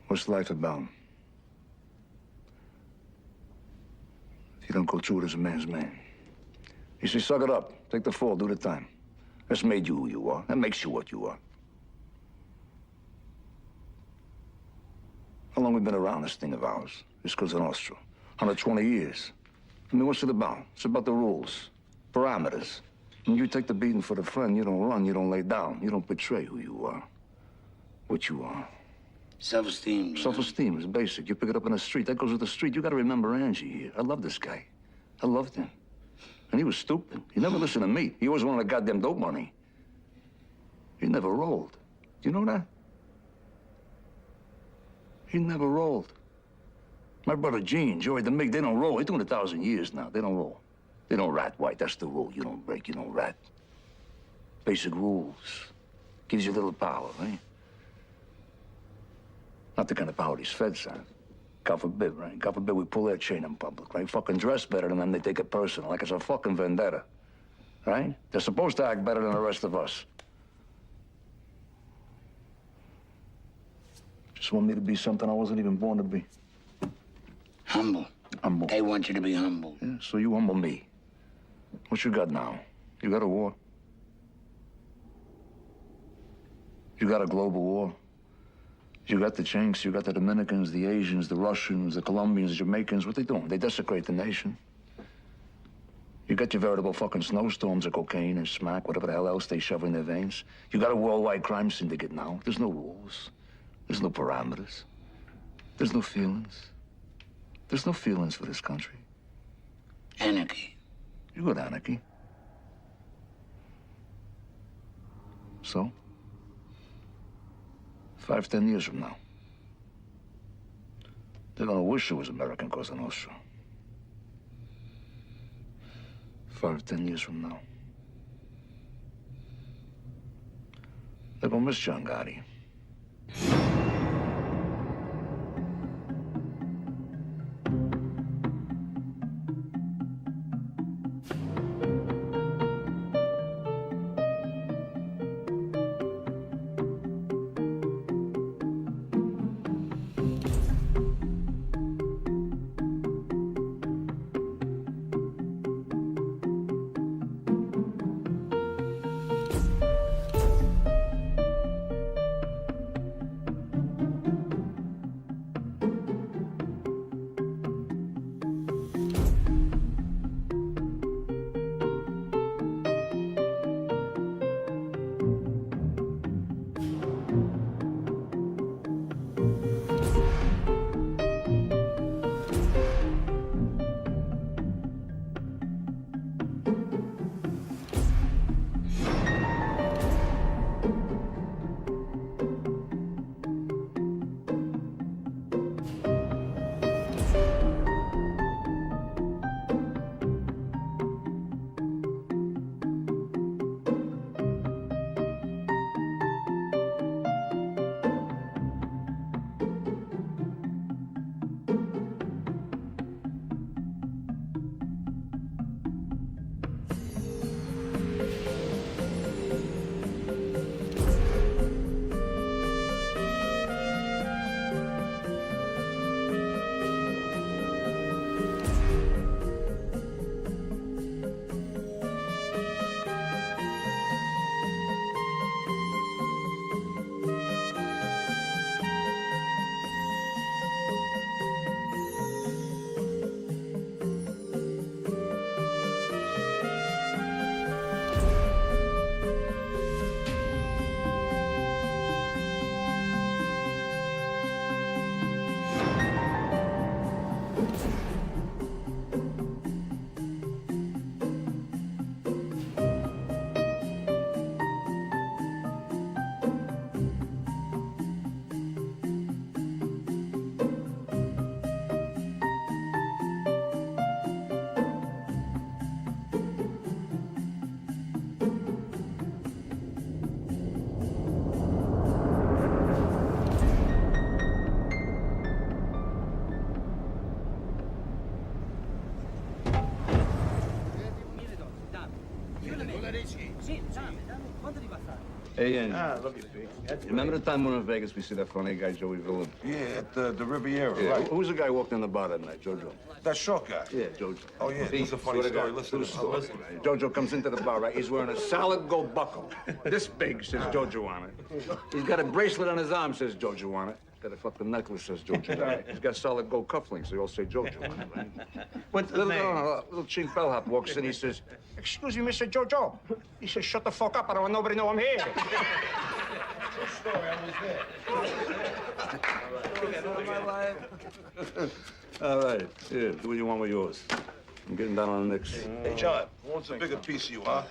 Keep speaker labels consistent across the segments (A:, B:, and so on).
A: What's life about? If you don't go through it as a man's man. You see, suck it up. Take the fall, do the time. That's made you who you are. That makes you what you are. How long we been around this thing of ours? This Cosa Nostra. 120 years. I mean, what's it about? It's about the rules, parameters. When you take the beating for the friend, you don't run, you don't lay down. You don't betray who you are, what you are.
B: Self-esteem.
A: Self-esteem is basic. You pick it up in the street. That goes with the street. You got to remember Angie here. I love this guy. I loved him. And he was stupid. He never listened to me. He always wanted the goddamn dope money. He never rolled. Do you know that? He never rolled. My brother Gene, Joey, the Mig, they don't roll. They're doing 1,000 years now. They don't roll. They don't rat, White. That's the rule. You don't break, you don't rat. Basic rules. Gives you a little power, right? Not the kind of power these feds have. God forbid, right? God forbid we pull their chain in public, right? Fucking dress better than them, they take it personal, like it's a fucking vendetta, right? They're supposed to act better than the rest of us. Just want me to be something I wasn't even born to be.
B: Humble.
A: Humble.
B: They want you to be humble.
A: Yeah, so you humble me. What you got now? You got a war? You got a global war? You got the Chinks, you got the Dominicans, the Asians, the Russians, the Colombians, the Jamaicans. What they doing? They desecrate the nation. You got your veritable fucking snowstorms of cocaine and smack, whatever the hell else they shove in their veins. You got a worldwide crime syndicate now. There's no rules. There's no parameters. There's no feelings. There's no feelings for this country.
B: Anarchy.
A: You got anarchy. So? 5, 10 years from now, they're gonna wish it was American Cosa Nostra. 5, 10 years from now. They're gonna miss John Gotti. Hey, Angie.
C: Love you, Big.
A: Remember the time we were in Vegas, we see that funny guy, Joey Villain?
D: Yeah, at the Riviera,
A: Yeah,
D: right?
A: who's the guy who walked in the bar that night, Jojo?
D: That short guy.
A: Yeah, Jojo.
D: Oh, yeah,
A: Pete,
D: this is a funny
A: swear to
D: story.
A: God,
D: Listen
A: true
D: to
A: story.
D: this.
A: Right? Jojo comes into the bar, right? He's wearing a solid gold buckle. This big, says Jojo on it. He's got a bracelet on his arm, says Jojo on it. Got a fucking necklace, says Jojo on it. He's got solid gold cufflinks, they all say Jojo on it, right?
C: What's the name?
A: Little chink bellhop walks in, he says, "Excuse me, Mr. Jojo." He says, "Shut the fuck up, I don't want nobody to know I'm here."
D: True story, I was there.
A: All right, here, do what you want with yours. I'm getting down on the Knicks.
D: Hey, John, who wants a bigger piece of you, huh?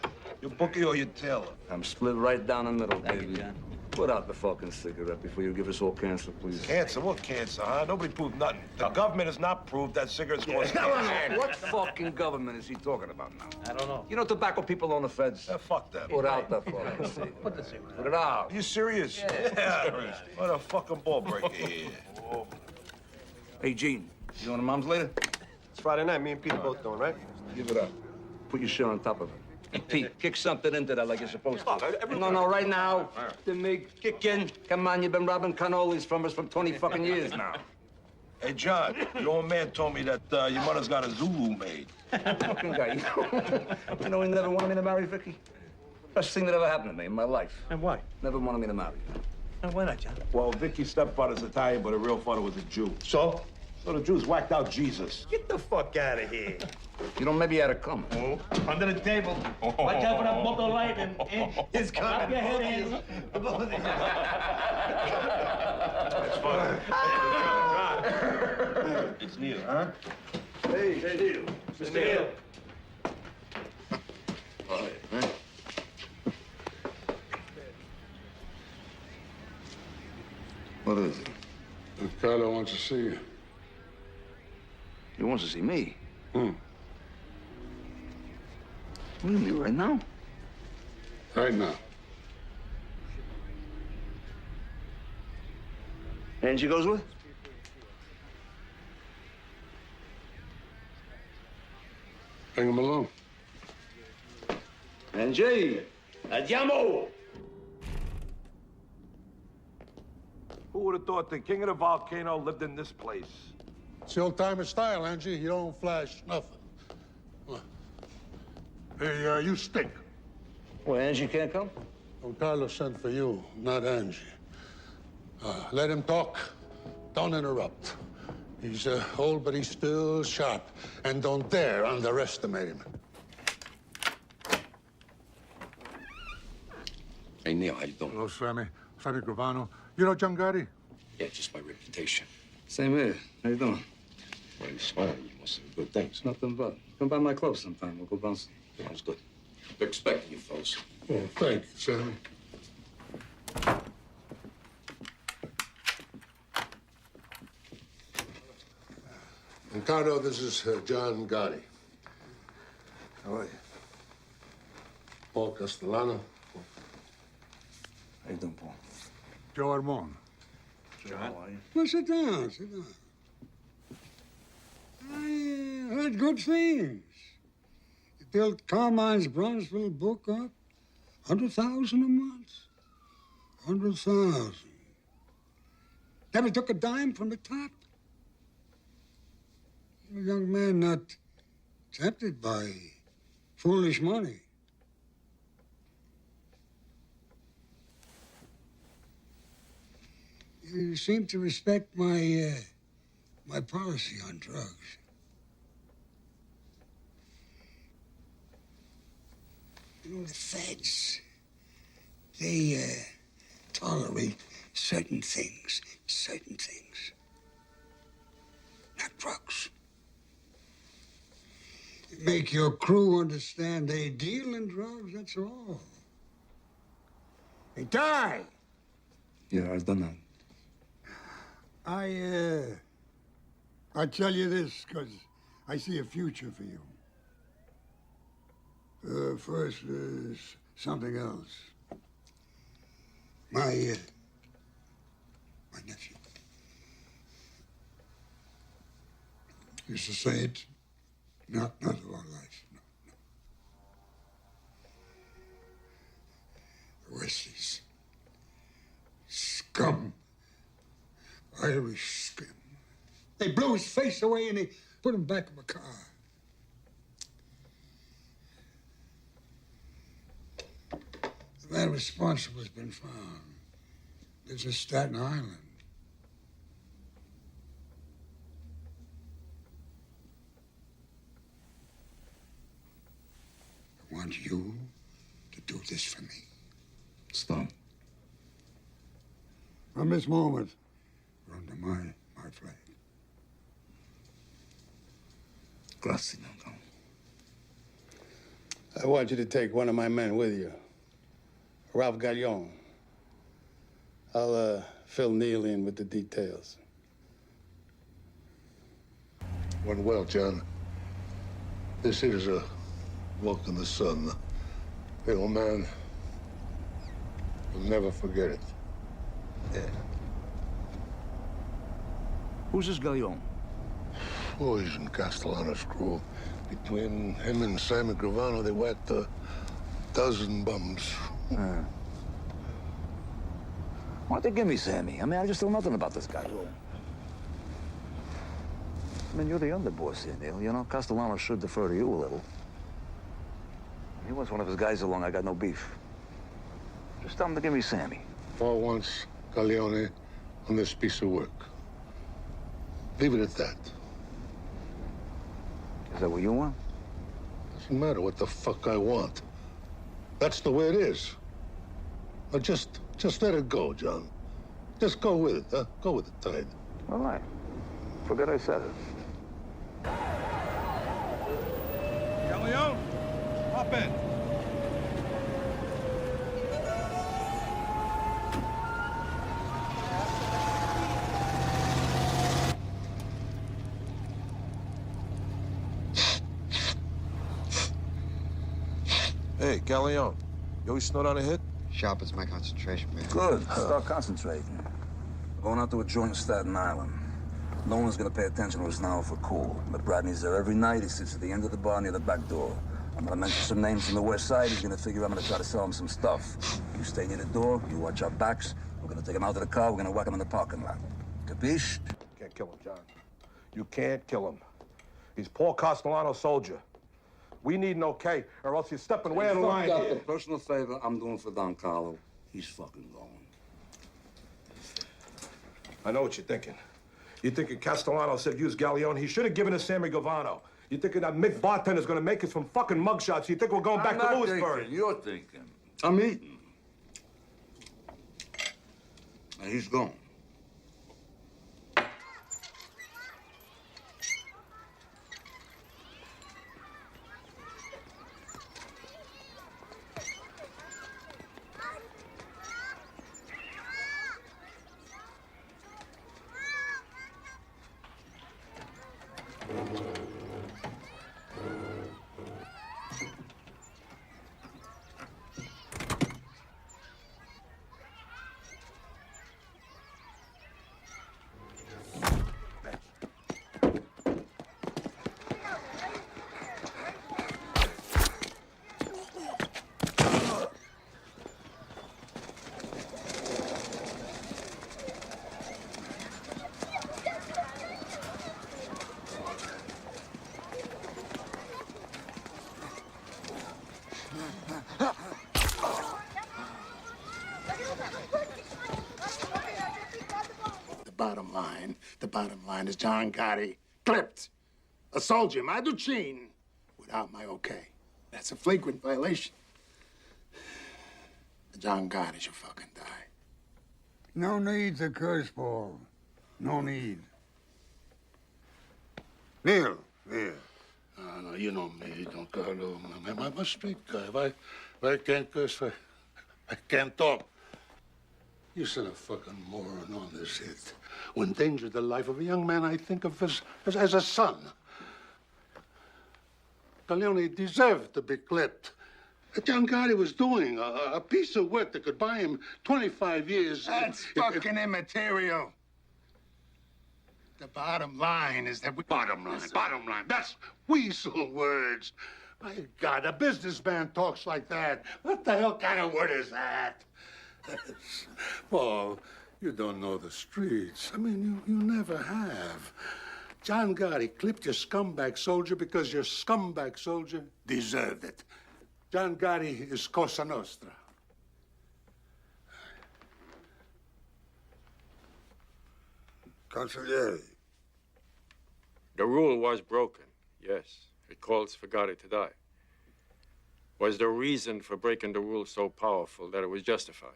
D: Your bookie or your tailor?
A: I'm split right down the middle, baby.
C: you, John.
A: Put out the fucking cigarette before you give us all cancer, please.
D: Cancer? What cancer, huh? Nobody proved nothing. The government has not proved that cigarettes cause
A: No,
D: cancer.
A: what fucking government is he talking about now?
C: I don't know.
A: You know tobacco people own the feds?
D: Fuck that.
A: Put out the fucking cigarette.
C: Put the cigarette.
A: Put it out.
D: You serious? Yeah. What a fucking ball breaker here.
A: Hey, Gene, you going to Mom's later?
E: It's Friday night. Me and Pete both doing, right?
A: Give it up. Put your shit on top of it. Pete, kick something into that like you're supposed to.
E: everybody-
A: No, right now. The mig, kick in. Come on, you've been robbing cannolis from us for 20 fucking years now.
D: Hey, John, your old man told me that your mother's got a Zulu maid.
A: Fucking guy. You know he never wanted me to marry Vicky? Best thing that ever happened to me in my life.
C: And why?
A: Never wanted me to marry.
C: And why not, John?
D: Well, Vicky's stepfather's Italian, but her real father was a Jew.
C: So?
D: So the Jews whacked out Jesus.
C: Get the fuck out of here.
A: You know, maybe you had it coming.
C: Oh, under the table. Watch out for that bottle of lightning. It's coming. Up your head, hands.
D: That's fine. It's Neil, huh?
C: Hey, Neil. Mr. Neil.
A: All right, man. What is it?
F: Carlo wants to see you.
A: He wants to see me.
F: Hmm.
A: What do you mean, right now?
F: Right now.
A: Angie goes with?
F: Bring him along.
A: Angie! Andiamo!
D: Who would have thought the king of the volcano lived in this place?
F: It's the old-timer style, Angie. You don't flash nothing. Hey, you stink.
A: Well, Angie can't come?
F: Don Carlos sent for you, not Angie. Let him talk. Don't interrupt. He's old, but he's still sharp. And don't dare underestimate him.
G: Hey, Neil, how you doing?
F: Hello, Sammy. Sammy Gravano. You know John Gotti?
G: Yeah, just my reputation.
A: Same here. How you doing?
G: Why are you smiling? You must have good things.
A: Nothing but. Come by my club sometime. We'll go bouncing.
G: Sounds good. They're expecting you, fellas.
F: Oh, thank you, Sammy. Ricardo, this is John Gotti.
A: How are you?
F: Paul Castellano.
A: How you doing, Paul?
F: Joe Armon.
A: John. How are you?
F: Well, sit down, sit down. I heard good things. You built Carmine's Bronzeville book up. 100,000 a month. 100,000. Never took a dime from the top. You're a young man not tempted by foolish money. You seem to respect my policy on drugs. You know, the feds, they tolerate certain things. Not drugs. Make your crew understand they deal in drugs, that's all. They die.
A: Yeah, I've done that.
F: I tell you this because I see a future for you. First, there's something else. My nephew used to say it, not all life, no. Westies. Scum. Irish scum. They blew his face away and they put him back in the car. The man responsible has been found. Lives in Staten Island. I want you to do this for me.
A: Stop.
F: From this moment, you're under my flag.
A: Grazie, Duncan.
H: I want you to take one of my men with you. Ralph Gallion. I'll fill Neil in with the details.
I: Went well, John. This is a walk in the sun. The old man will never forget it.
A: Yeah. Who's this Gallion?
I: Oh, he's in Castellano's crew. Between him and Sammy Gravano, they whacked a dozen bums.
A: Why don't they give me Sammy? I mean, I just know nothing about this guy. I mean, you're the underboss here, Neil. You know, Castellano should defer to you a little. He wants one of his guys along. I got no beef. Just tell him to give me Sammy.
I: Paul wants Gallione on this piece of work. Leave it at that.
A: Is that what you want?
I: Doesn't matter what the fuck I want. That's the way it is. Now just let it go, John. Just go with it, huh? Go with the tide.
A: All right. Forget I said it.
D: Gallion, hop in. Hey, Gallion, you always snowed on a hit?
E: Sharpens my concentration, man.
A: Good. Start concentrating. Going out to a joint in Staten Island. No one's gonna pay attention to us now for cool. But Bradley's there every night. He sits at the end of the bar near the back door. I'm gonna mention some names from the west side. He's gonna figure I'm gonna try to sell him some stuff. You stay near the door. You watch our backs. We're gonna take him out to the car. We're gonna whack him in the parking lot. Capiche?
D: You can't kill him, John. You can't kill him. He's Paul Castellano's soldier. We need an okay, or else you're stepping way out of line
A: Fuck out
D: here.
A: the personal favor I'm doing for Don Carlo. He's fucking going.
D: I know what you're thinking. You're thinking Castellano said use Gallion. He should have given us Sammy Gravano. You're thinking that Mick bartender's gonna make us from fucking mugshots. You think we're going back to Lewisburg?
A: You're thinking. I'm eating. And he's gone.
B: The bottom line is John Gotti clipped a soldier, Maduchin, without my okay. That's a flagrant violation. John Gotti should fucking die.
F: No need to curse, Paul. No need. Neil, here.
I: No, you know me, Don Carlo. I'm a straight guy. If I can't curse, I can't talk. You sent a fucking moron on this hit. Who endangered the life of a young man I think of as a son. Gallione deserved to be clipped. John Gotti was doing a piece of work that could buy him 25 years.
B: That's fucking immaterial. The bottom line is that we...
I: Bottom line. That's weasel words. My God, a businessman talks like that. What the hell kind of word is that? Paul, you don't know the streets. I mean, you never have. John Gotti clipped your scumbag soldier because your scumbag soldier deserved it. John Gotti is Cosa Nostra.
F: Consigliere.
J: The rule was broken, yes. It calls for Gotti to die. Was the reason for breaking the rule so powerful that it was justified?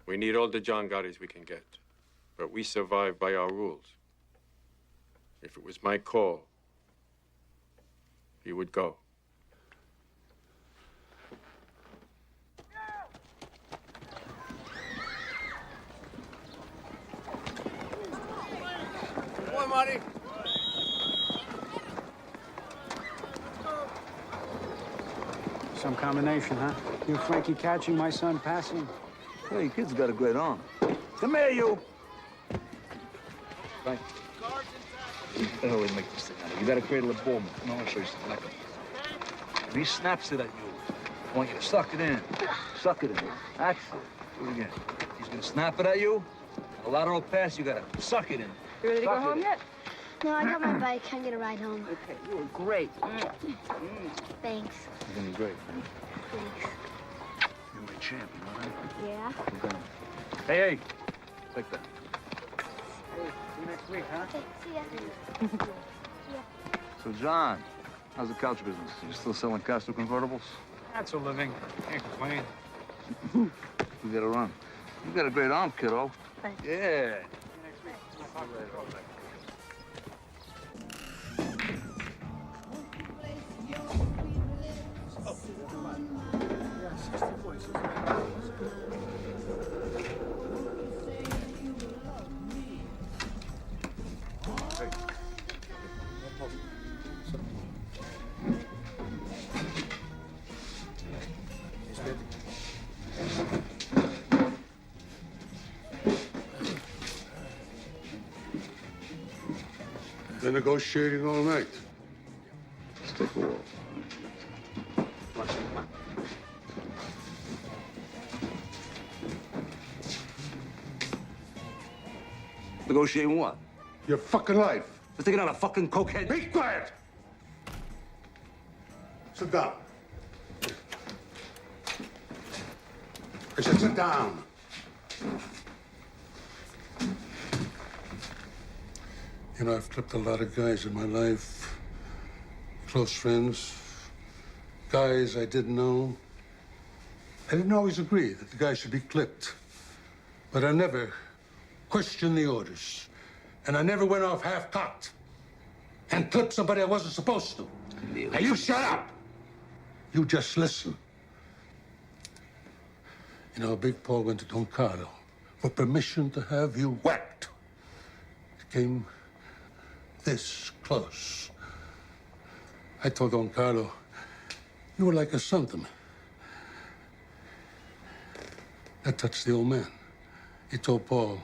J: We need all the John Gottis we can get, but we survive by our rules. If it was my call, he would go.
H: Come on, Marty.
K: Some combination, huh? You Frankie catching, my son passing?
A: Hey, kid's got a great arm. Come here, you. Frank. What the hell we make this thing out of? You gotta cradle a bull. Come on, I'll show you something like it. If he snaps it at you, I want you to suck it in. Suck it in. That's it. Do it again. He's gonna snap it at you. A lateral pass, you gotta suck it in.
L: You ready to go home yet?
M: No, I got my bike. I'm gonna ride home.
L: Okay, you were great.
M: Thanks.
A: You're gonna be great, man.
M: Thanks.
A: You're my champion, all right?
M: Yeah?
A: We're gonna... Hey, take that.
K: Hey, see you next week, huh?
M: Okay, see ya.
A: So, John, how's the couch business? You still selling Castro convertibles?
K: That's a living. Can't complain.
A: You gotta run. You got a great arm, kiddo.
M: Thanks.
A: Yeah.
I: Been negotiating all night.
A: Let's take a walk. Negotiating what?
I: Your fucking life.
A: We're taking out a fucking cokehead.
I: Be quiet! Sit down. I said sit down. You know, I've clipped a lot of guys in my life. Close friends. Guys I didn't know. I didn't always agree that the guy should be clipped. But I never questioned the orders. And I never went off half-cocked and clipped somebody I wasn't supposed to. Now you shut up! You just listen. You know, Big Paul went to Don Carlo for permission to have you whacked. It came this close. I told Don Carlo, you were like a son to me. That touched the old man. He told Paul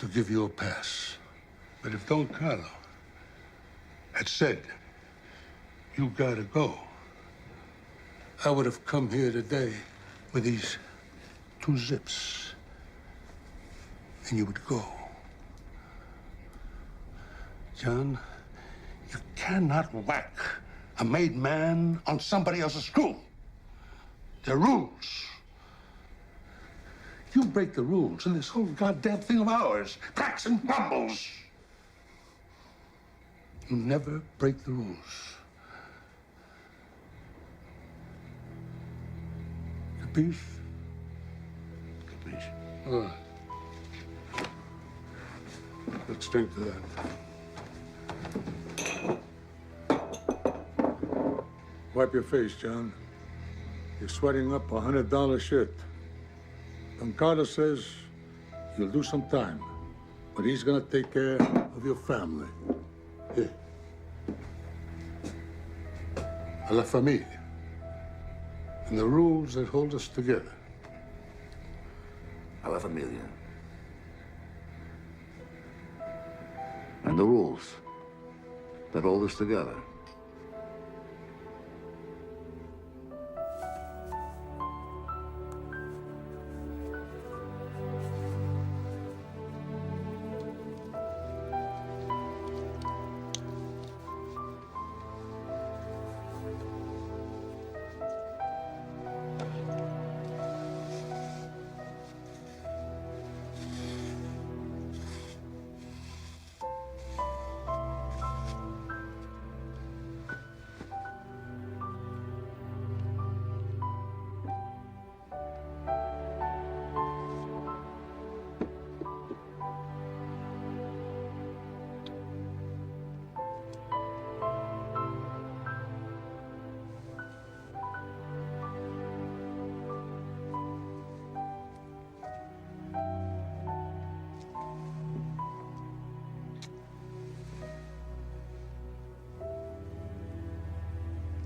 I: to give you a pass. But if Don Carlo had said, you gotta go, I would have come here today with these 2 zips, and you would go. John, you cannot whack a made man on somebody else's screw. There are rules. You break the rules, and this whole goddamn thing of ours cracks and crumbles. You never break the rules. Capiche?
A: Capiche.
I: All right. Let's drink to that. Wipe your face, John. You're sweating up a $100 shirt. Don Carlos says you'll do some time, but he's gonna take care of your family. Here. A la familia. And the rules that hold us together.
A: A la familia. And the rules that hold us together.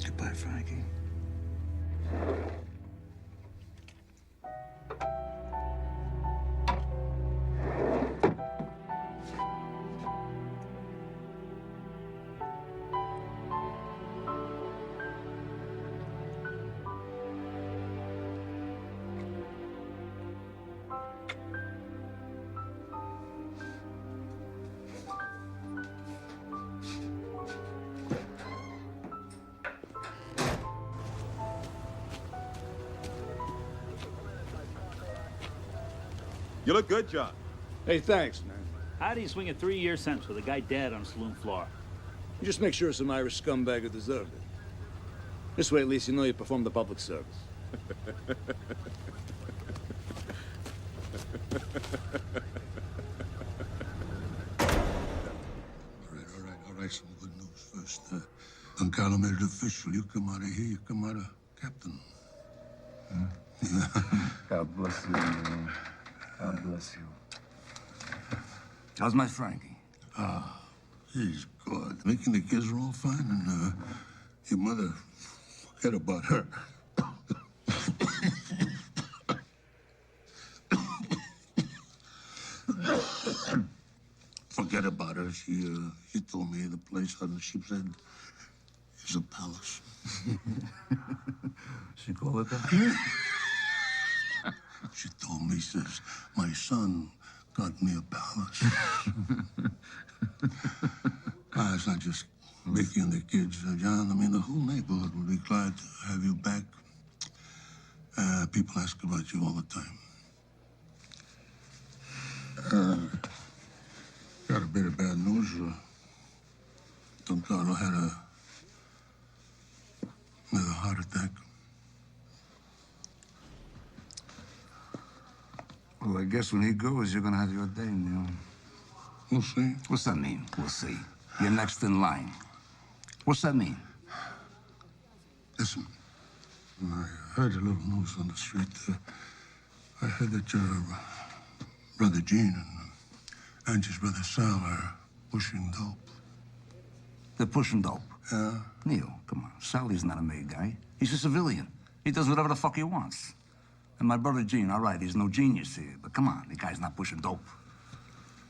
A: Goodbye, Frankie.
N: You look good, John.
O: Hey, thanks, man.
P: How do you swing a 3-year sentence with a guy dead on a saloon floor?
O: You just make sure some Irish scumbag who deserved it. This way, at least you know you performed the public service.
I: All right, some good news first. Don Carlo made it official. You come out of here, you come out of captain. Yeah.
A: God bless you, man. God bless you. How's my Frankie?
I: He's good. Making the kids are all fine, and your mother, forget about her. Forget about her. She told me the place on the ship's head is a palace.
A: She call it that?
I: She told me, says, my son got me a palace. It's not just Vicky and the kids, John. I mean, the whole neighborhood will be glad to have you back. People ask about you all the time. Got a bit of bad news. Don Carlo had another heart attack.
A: Well, I guess when he goes, you're gonna have your day, Neil.
I: We'll see.
A: What's that mean? We'll see. You're next in line. What's that mean?
I: Listen, I heard a little news on the street. I heard that your brother Gene and Angie's brother Sal are pushing dope.
A: They're pushing dope.
I: Yeah?
A: Neil, come on. Sally's not a made guy. He's a civilian. He does whatever the fuck he wants. And my brother Gene, all right, he's no genius here, but come on, the guy's not pushing dope.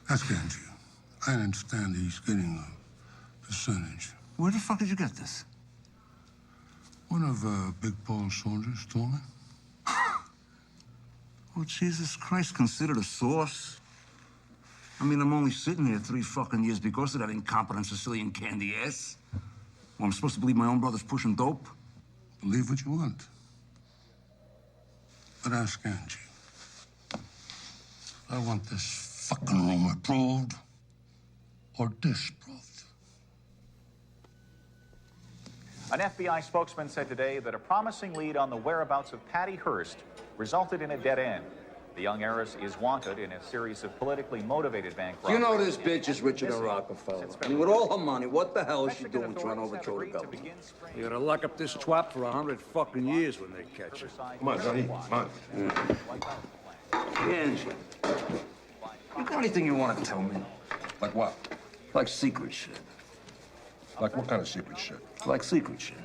I: Ask Angie. I understand he's getting a percentage.
A: Where the fuck did you get this?
I: One of Big Paul's soldiers told me.
A: Oh, Jesus Christ, considered a source? I mean, I'm only sitting here 3 fucking years because of that incompetent Sicilian candy ass. Well, I'm supposed to believe my own brother's pushing dope?
I: Believe what you want. But ask Angie. I want this fucking rumor proved or disproved.
Q: An FBI spokesman said today that a promising lead on the whereabouts of Patty Hearst resulted in a dead end. The young heiress is wanted in a series of politically motivated bank robberies.
C: You know this bitch is richer than Rockefeller. I mean, with all her money, what the hell is she doing trying to overthrow the government?
O: You gotta lock up this twat for 100 fucking years when they catch her.
D: Come on, Johnny. Come on.
A: Angie, you got anything you want to tell me?
D: Like what?
A: Like secret shit.
D: Like what kind of secret shit?
A: Like secret shit.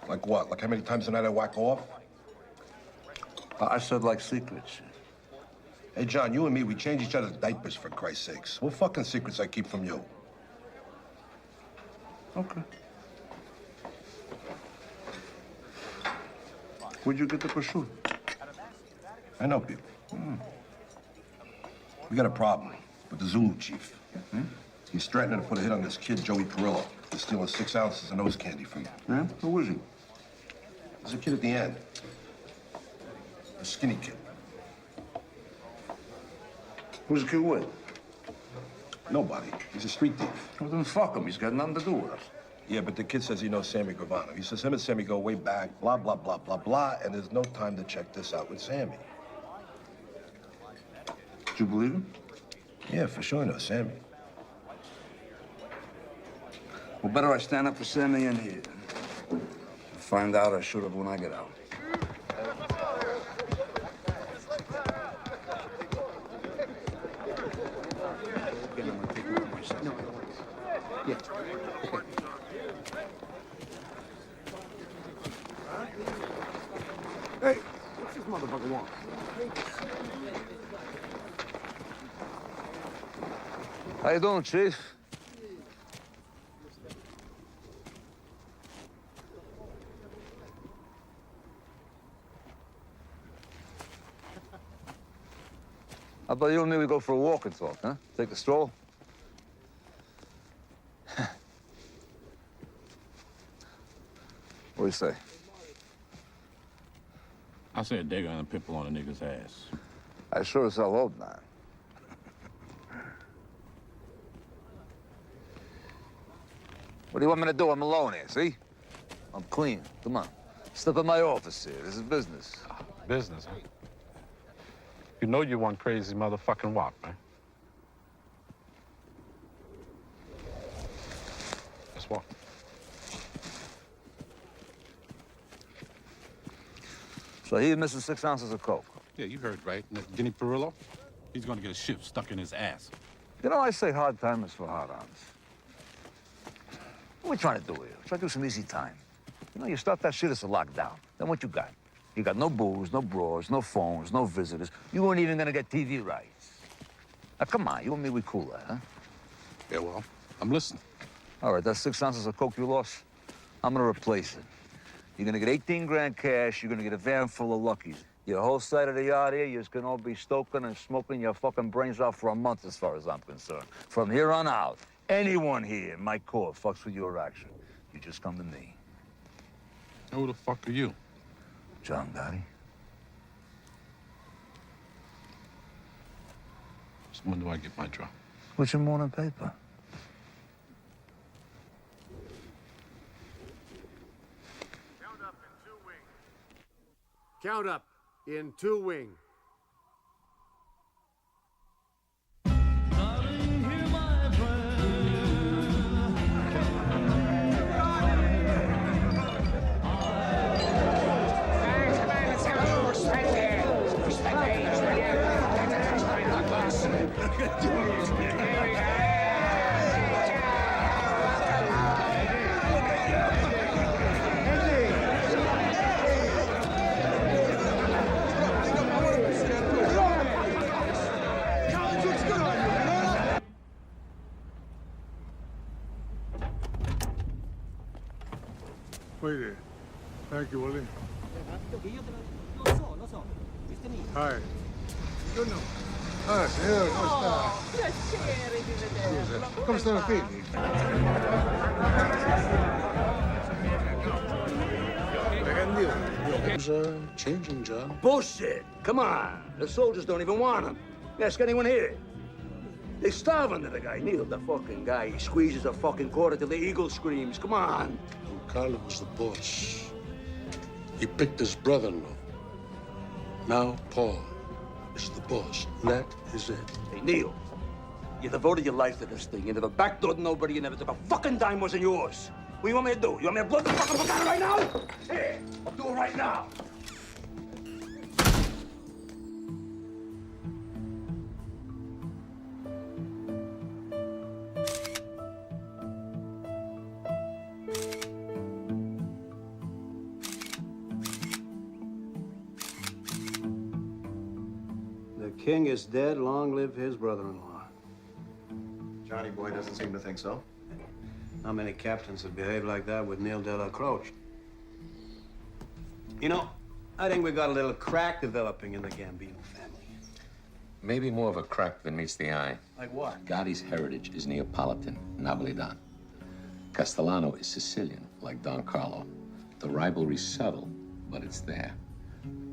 D: Like what? Like how many times a night I whack off?
A: I said like secret shit.
D: Hey, John, you and me, we change each other's diapers, for Christ's sakes. What fucking secrets I keep from you?
A: Okay. Where'd you get the prosciutto?
D: I know people. We got a problem with the Zulu chief. He's threatening to put a hit on this kid, Joey Perillo. He's stealing 6 ounces of nose candy from him.
A: Yeah? Who is he?
D: There's a kid at the end. A skinny kid.
A: Who's the kid with?
D: Nobody. He's a street thief.
A: Well, then fuck him. He's got nothing to do with us.
D: Yeah, but the kid says he knows Sammy Gravano. He says him and Sammy go way back, blah, blah, blah, blah, blah, and there's no time to check this out with Sammy.
A: Do you believe him?
D: Yeah, for sure I know Sammy.
A: Well, better I stand up for Sammy in here. Find out I should have when I get out. How you doing, Chief? How about you and me, we go for a walk and talk, huh? Take a stroll? What do you say?
R: I said they're gonna pimple on a nigga's ass.
A: I sure as hell hope not. What do you want me to do? I'm alone here, see? I'm clean. Come on. Step in my office here. This is business.
S: Business, huh? You know you one crazy motherfucking wop, man. Let's walk.
A: So he's missing 6 ounces of coke.
R: Yeah, you heard right. And that Guinea Perillo, he's gonna get a ship stuck in his ass.
A: You know, I say hard time is for hard-ons. What are we trying to do here? Try to do some easy time. You know, you start that shit, it's a lockdown. Then what you got? You got no booze, no bras, no phones, no visitors. You weren't even gonna get TV rights. Now, come on, you and me, we cooler, huh?
R: Yeah, well, I'm listening.
A: All right, that's 6 ounces of coke you lost. I'm gonna replace it. You're gonna get 18 grand cash. You're gonna get a van full of Luckies. Your whole side of the yard here, you're gonna all be stoking and smoking your fucking brains out for a month, as far as I'm concerned. From here on out, anyone here in my court fucks with your action, you just come to me.
R: Who the fuck are you?
A: John Gotti.
R: So when do I get my drop?
A: What's your morning paper?
T: Count up in 2 wing.
I: Wait there. Thank you, Willie. Hi. Ah, signore, come sta?
U: Piacere di vederla.
I: Come stanno i figli?
C: Changing, John. Bullshit! Come on. The soldiers don't even want him. Ask anyone here. They starve under the guy. Neil, the fucking guy. He squeezes a fucking quarter till the eagle screams. Come on.
I: Carlo was the boss. He picked his brother-in-law. Now Paul is the boss. That is it.
C: Hey, Neil, you devoted your life to this thing. You never backdoored nobody. You never took a fucking dime wasn't yours. What do you want me to do? You want me to blow the fucking book out right now? Here, I'll do it right now.
K: The king is dead. Long live his brother-in-law.
V: Johnny boy doesn't seem to think so.
K: How many captains have behaved like that with Neil de la Croce? You know, I think we got a little crack developing in the Gambino family.
W: Maybe more of a crack than meets the eye.
K: Like what?
W: Gotti's heritage is Neapolitan, Napolitan. Castellano is Sicilian, like Don Carlo. The rivalry's subtle, but it's there.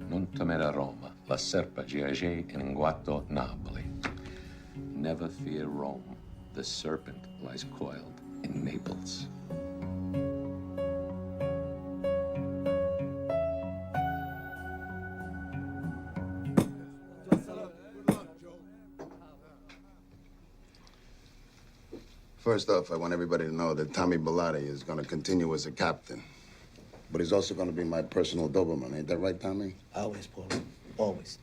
W: Non temere Roma, la serpa giace in guato Napoli. Never fear Rome. The serpent lies coiled in Naples.
H: First off, I want everybody to know that Tommy Bilotti is going to continue as a captain. But he's also going to be my personal Doberman. Ain't that right, Tommy?
C: Always, Paul. Always.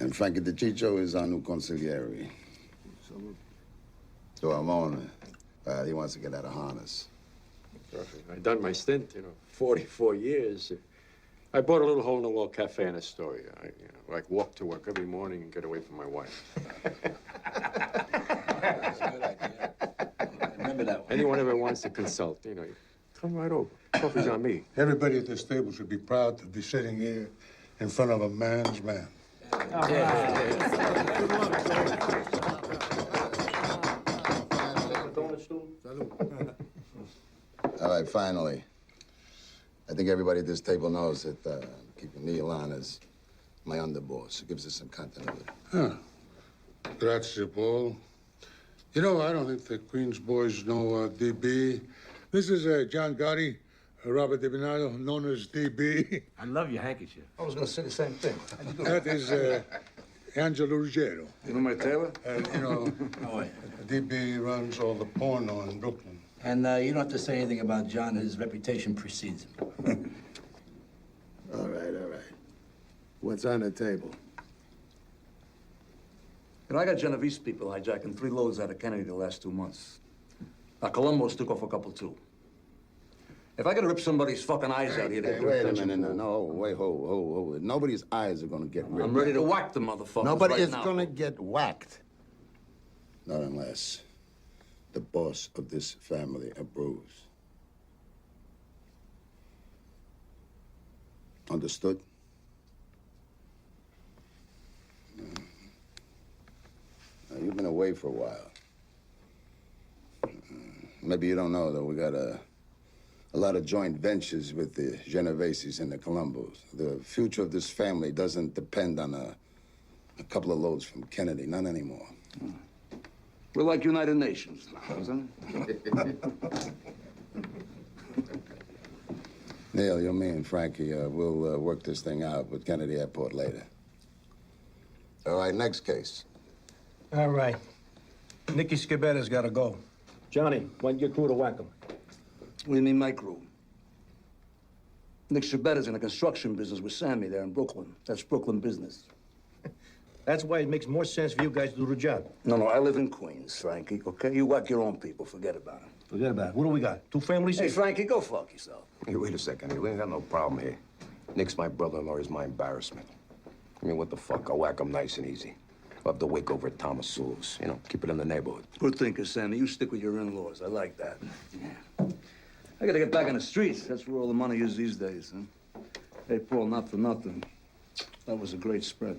H: And Frankie DeCiccio is our new consigliere. So Ramon, he wants to get out of harness.
J: Perfect. I've done my stint, 44 years. I bought a little hole-in-the-wall cafe in Astoria. I walk to work every morning and get away from my wife. anyone ever wants to consult, you know, come right over. Coffee's on me.
F: Everybody at this table should be proud to be sitting here in front of a man's man.
H: All right, finally. I think everybody at this table knows that keeping Neil on as my underboss. It gives us some continuity.
F: Huh. Grazie, Paul. You know, I don't think the Queens boys know DB. This is John Gotti, Robert DiBernardo, known as DB.
C: I love your handkerchief. I was going to say the same thing.
F: That is Angelo Ruggiero.
C: You know my tailor?
F: You know, DB runs all the porno in Brooklyn.
C: And you don't have to say anything about John. His reputation precedes him.
H: All right. What's on the table?
C: You know, I got Genovese people hijacking 3 loads out of Kennedy the last 2 months. Now, Colombo's took off a couple, too. If I gotta rip somebody's fucking eyes out here...
H: Hey, wait a minute. No, wait, hold. Nobody's eyes are gonna get ripped.
C: I'm ready to whack the motherfuckers
H: Nobody
C: right
H: is
C: now.
H: gonna get whacked. Not unless the boss of this family approves. Understood? Now, you've been away for a while. Maybe you don't know, though, we got a lot of joint ventures with the Genoveses and the Colombos. The future of this family doesn't depend on a couple of loads from Kennedy, not anymore.
C: We're like United Nations now, isn't it?
H: Neil, you, me, and Frankie, we'll work this thing out with Kennedy Airport later. All right, next case.
B: All right. Nicky Scabetta's got to go. Johnny, when'd your crew to whack him?
C: What do you mean, my crew? Nick Shabetta's in the construction business with Sammy there in Brooklyn. That's Brooklyn business.
B: That's why it makes more sense for you guys to do the job.
C: No, I live in Queens, Frankie, okay? You whack your own people, forget about it.
B: Forget about it. What do we got? 2 families?
C: Hey, Frankie, go fuck yourself.
E: Hey, wait a second. Hey, we ain't got no problem here. Nick's my brother-in-law. He's my embarrassment. I mean, what the fuck? I'll whack him nice and easy. I'll have to wake over at Thomas Sewell's. You know, keep it in the neighborhood.
C: Good thinker, Sammy. You stick with your in-laws. I like that. Yeah. I gotta get back on the streets. That's where all the money is these days, huh? Hey, Paul, not for nothing. That was a great spread.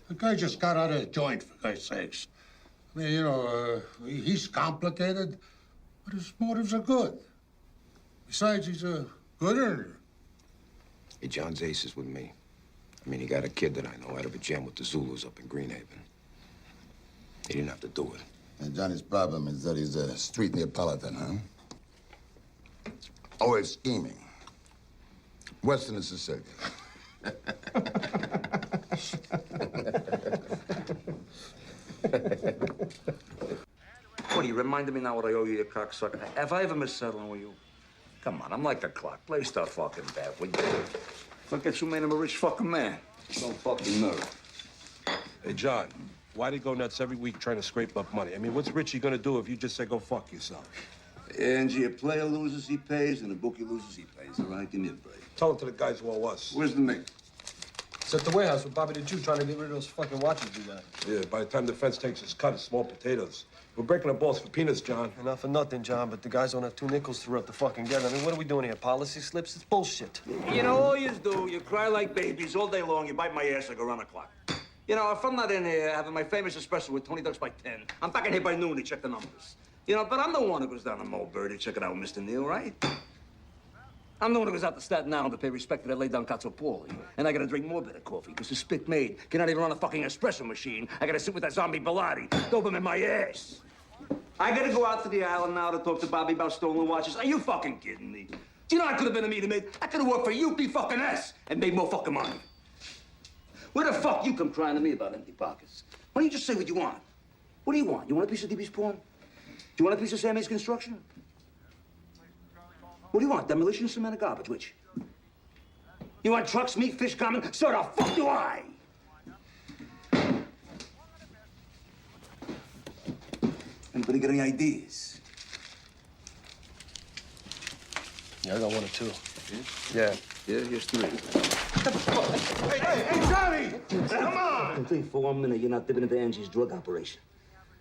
F: The guy just got out of the joint, for God's sakes. I mean, you know, he's complicated, but his motives are good. Besides, he's a good earner.
E: Hey, John's ace is with me. I mean, he got a kid that I know out of a jam with the Zulus up in Greenhaven. He didn't have to do it.
H: And Johnny's problem is that he's a street Neapolitan, huh? Always scheming. Western and Sicilian.
C: What, you reminded me now what I owe you, you cocksucker? Have I ever missed settling with you? Come on, I'm like a clock. Play stuff fucking bad, would you? Look at you made him a rich fucking man. Don't fucking know.
D: Hey, John, why do you go nuts every week trying to scrape up money? I mean, what's Richie gonna do if you just say go fuck yourself?
C: Angie, a player loses, he pays, and a bookie loses, he pays. All right, give me a break.
D: Tell it to the guys who owe us.
C: Where's the mate?
B: It's at the warehouse with Bobby the Jew trying to get rid of those fucking watches we got.
D: Yeah, by the time the fence takes his cut, it's small potatoes. We're breaking the balls for peanuts, John.
B: Not for nothing, John, but the guys don't have 2 nickels to rub the fucking together. I mean, what are we doing here? Policy slips? It's bullshit.
C: You know, all you do, you cry like babies all day long, you bite my ass like around the clock. You know, if I'm not in here having my famous espresso with Tony Ducks by 10, I'm back in here by noon to check the numbers. You know, but I'm the one who goes down to Mulberry to check it out with Mr. Neal, right? I'm the one who goes out to Staten Island to pay respect to that laid-down Cazzopoli. And I gotta drink more bitter coffee, because the spit maid cannot even run a fucking espresso machine. I gotta sit with that zombie Bilotti, dope him in my ass. I gotta go out to the island now to talk to Bobby about stolen watches. Are you fucking kidding me? Do you know I could have been a meter maid? I could have worked for UP-fucking-S and made more fucking money. Where the fuck you come crying to me about empty pockets? Why don't you just say what you want? What do you want? You want a piece of DB's porn? Do you want a piece of Sammy's construction? What do you want? Demolition, cement, or garbage? Which? You want trucks, meat, fish, common? So the fuck do I? Anybody got any ideas?
B: Yeah, I got 1 or 2.
C: Yeah? Yeah, here's 3.
D: Hey, Johnny! Come on!
C: Don't think for 1 minute you're not dipping into Angie's drug operation.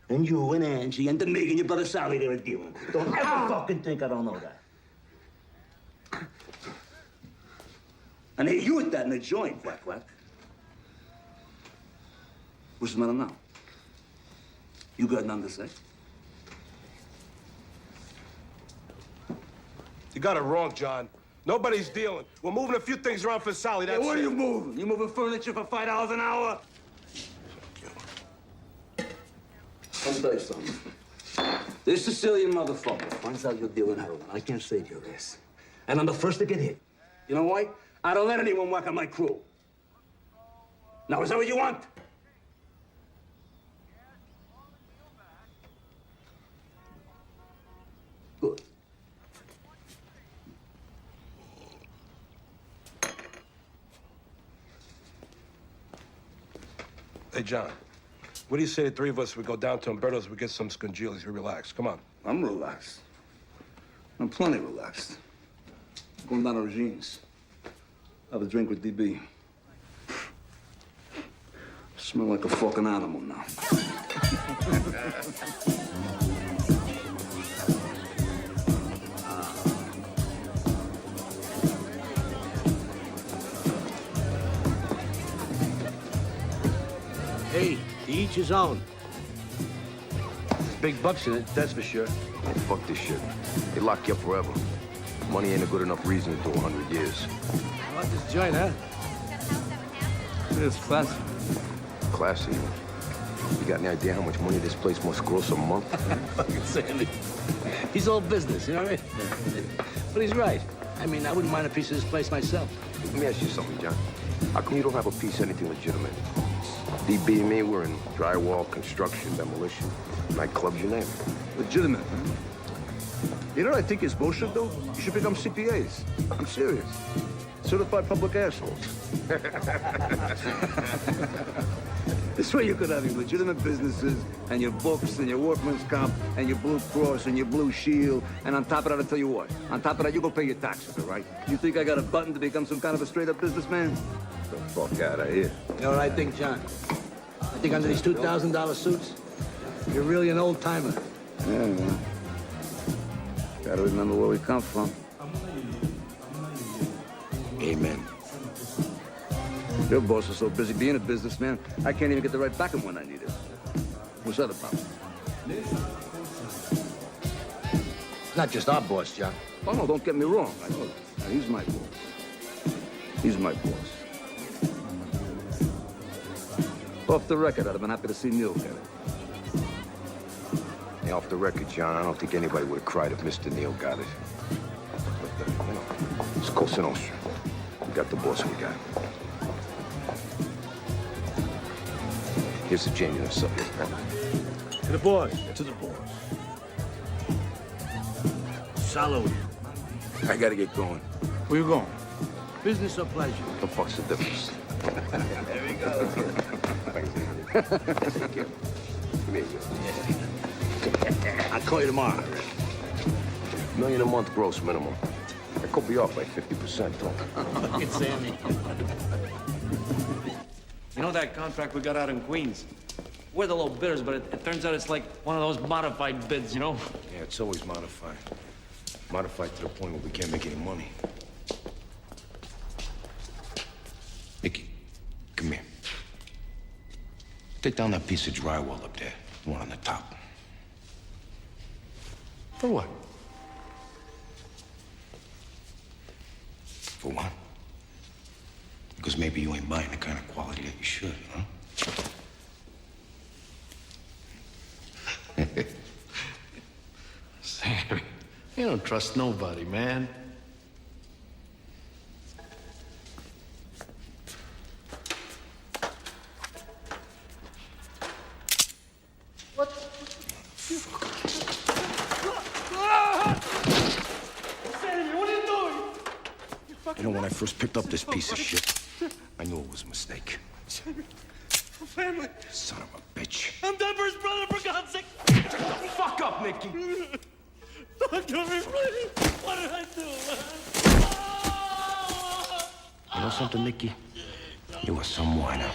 C: And you and Angie and Mig and your brother Sally, they're a dealing. Don't ever fucking think I don't know that. And hey, you with that in the joint, quack, quack. What's the matter now? You got nothing to say?
D: You got it wrong, John. Nobody's dealing. We're moving a few things around for Sally, that's
C: What
D: it.
C: are you moving? You moving furniture for $5 an hour? Let me tell you something. This Sicilian motherfucker finds out you're dealing heroin. I can't save your ass. And I'm the first to get hit. You know why? I don't let anyone whack on my crew. Now, is that what you want? Good.
D: Hey, John, what do you say the 3 of us, we go down to Umberto's, we get some scongilis, we relax. Come on.
C: I'm relaxed. I'm plenty relaxed. Going down to Regine's. Have a drink with DB. Smell like a fucking animal now.
B: Hey, to each his own. Big bucks in it, that's for sure.
E: Hey, fuck this shit. They lock you up forever. Money ain't a good enough reason to do 100 years.
B: I like this joint, huh? It's classy.
E: Classy. You got any idea how much money this place must gross a month?
B: Fucking Sandy. He's all business, you know what I mean? But he's right. I mean, I wouldn't mind a piece of this place myself.
E: Let me ask you something, John. How come you don't have a piece of anything legitimate? DB and me, we're in drywall, construction, demolition, nightclubs, you name it.
C: Legitimate, huh? You know what I think is bullshit, though? You should become CPAs. I'm serious. Certified public assholes. This way you could have your legitimate businesses and your books and your workman's comp and your Blue Cross and your Blue Shield. And on top of that, I'll tell you what. On top of that, you go pay your taxes, all right? You think I got a button to become some kind of a straight-up businessman? Get the fuck out of here.
B: You know what I think, John? I think under these $2,000 suits, you're really an old-timer.
C: Yeah, man. Gotta remember where we come from.
E: Amen.
C: Your boss is so busy being a businessman, I can't even get the right back him when I need it. What's that about?
B: It's not just our boss, John.
C: Oh, no, don't get me wrong. I know that. Now, he's my boss. He's my boss. Off the record, I'd have been happy to see Neil get it.
E: Hey, off the record, John, I don't think anybody would have cried if Mr. Neal got it. But, you know, it's Cosa Nostra. We got the boss we got. Here's the genuine subject.
B: To the boss. To the boss. Salud.
E: I gotta get going.
B: Where you going? Business or pleasure?
E: The fuck's the difference?
B: There we go.
E: Take care. Come here, you.
B: I'll call you tomorrow.
E: $1 million a month gross minimum. I could be off by 50%, though.
B: Fucking Sammy.
G: You know that contract we got out in Queens? We're the low bidders, but it turns out it's like one of those modified bids, you know?
E: Yeah, it's always modified. Modified to the point where we can't make any money. Nicky, come here. Take down that piece of drywall up there, the one on the top.
G: For what?
E: For what? Because maybe you ain't buying the kind of quality that you should, huh?
G: Sammy, you don't trust nobody, man.
U: What? Sammy, what are you doing?
E: You know, when I first picked up this piece of shit, I knew it was a mistake.
U: Sammy, family.
E: Son of a bitch.
U: I'm Denver's brother, for God's sake.
E: Shut the fuck up, Nicky.
U: Don't kill me, please. What did I do, man?
E: You know something, Nicky? You are some whiner.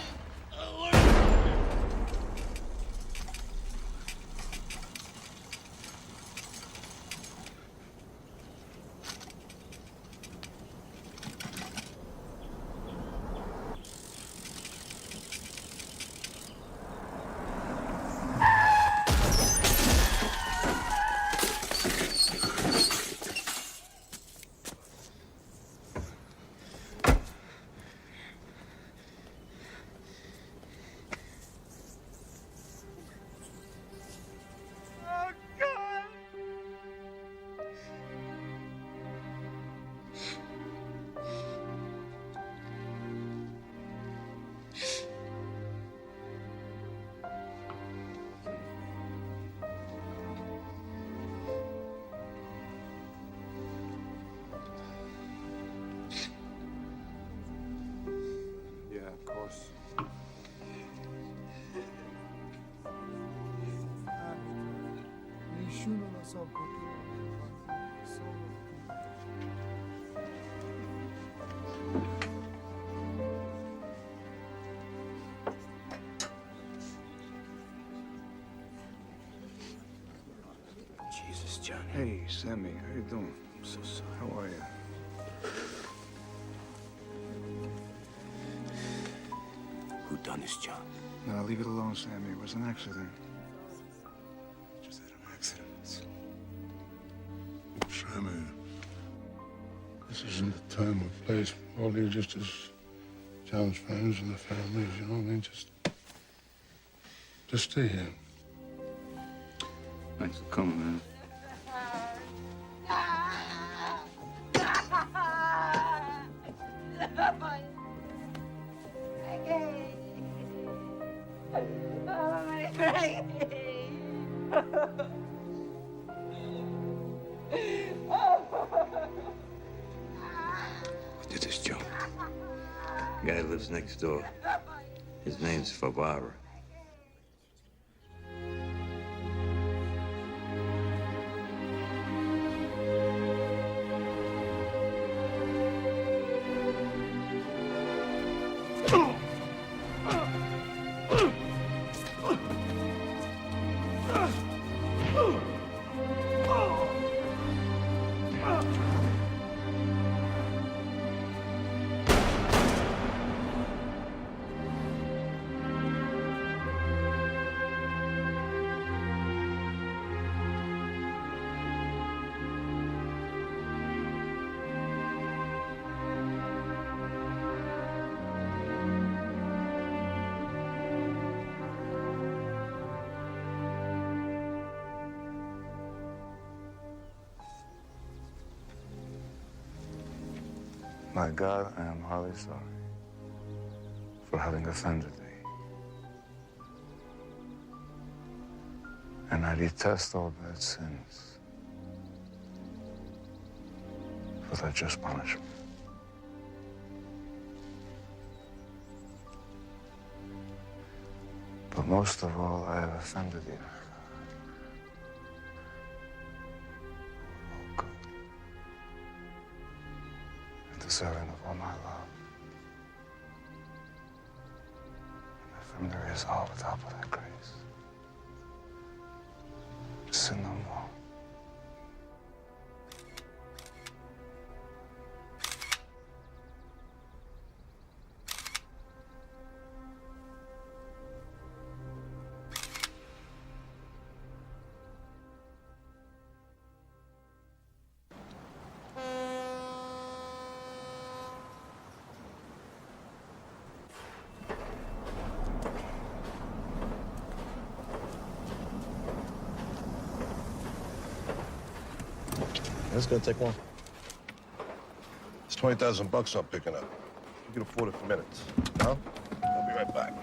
D: Yeah, of course.
C: Jesus, Johnny.
F: Hey, Sammy, how you doing? I'm so sorry. How are you?
C: Who done this, John?
F: No, leave it alone, Sammy. It was an accident. Just had an accident.
I: Sammy, this isn't the time or place for all you just as John's friends and the families, you know what I mean? Just stay here.
A: Thanks for coming, man.
C: Who did this, Joe? Guy lives next door. His name's Favara.
A: My God, I am highly sorry for having offended thee. And I detest all bad sins for their just punishment. But most of all, I have offended thee, my God. Deserving of all my love. And from there is all without but thy grace. Sin no more.
D: That's gonna take long. It's 20,000 bucks I'm picking up. You can afford it for minutes. Huh? I'll be right back.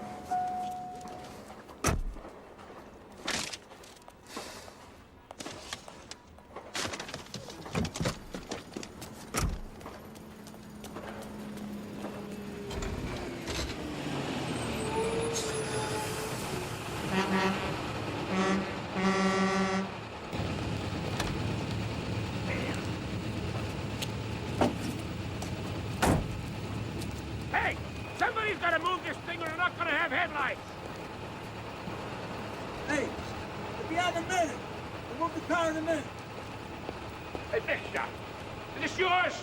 U: Somebody's gotta move this thing or we're not gonna have headlights.
C: Hey, it'll be out in a minute. We'll move the car in a minute.
U: Hey, big shot. Is this yours?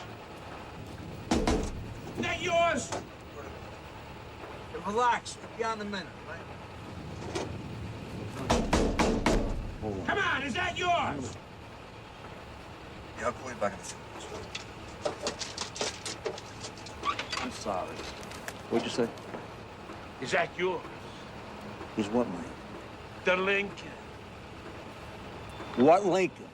U: Is that yours?
C: Hey, relax. It'll be out in a minute, right?
U: Come on, is that yours?
C: Yeah, I'll call you back in a second.
A: I'm sorry. What'd you say?
U: Is that yours?
C: He's what, Mike?
U: The Lincoln.
C: What Lincoln?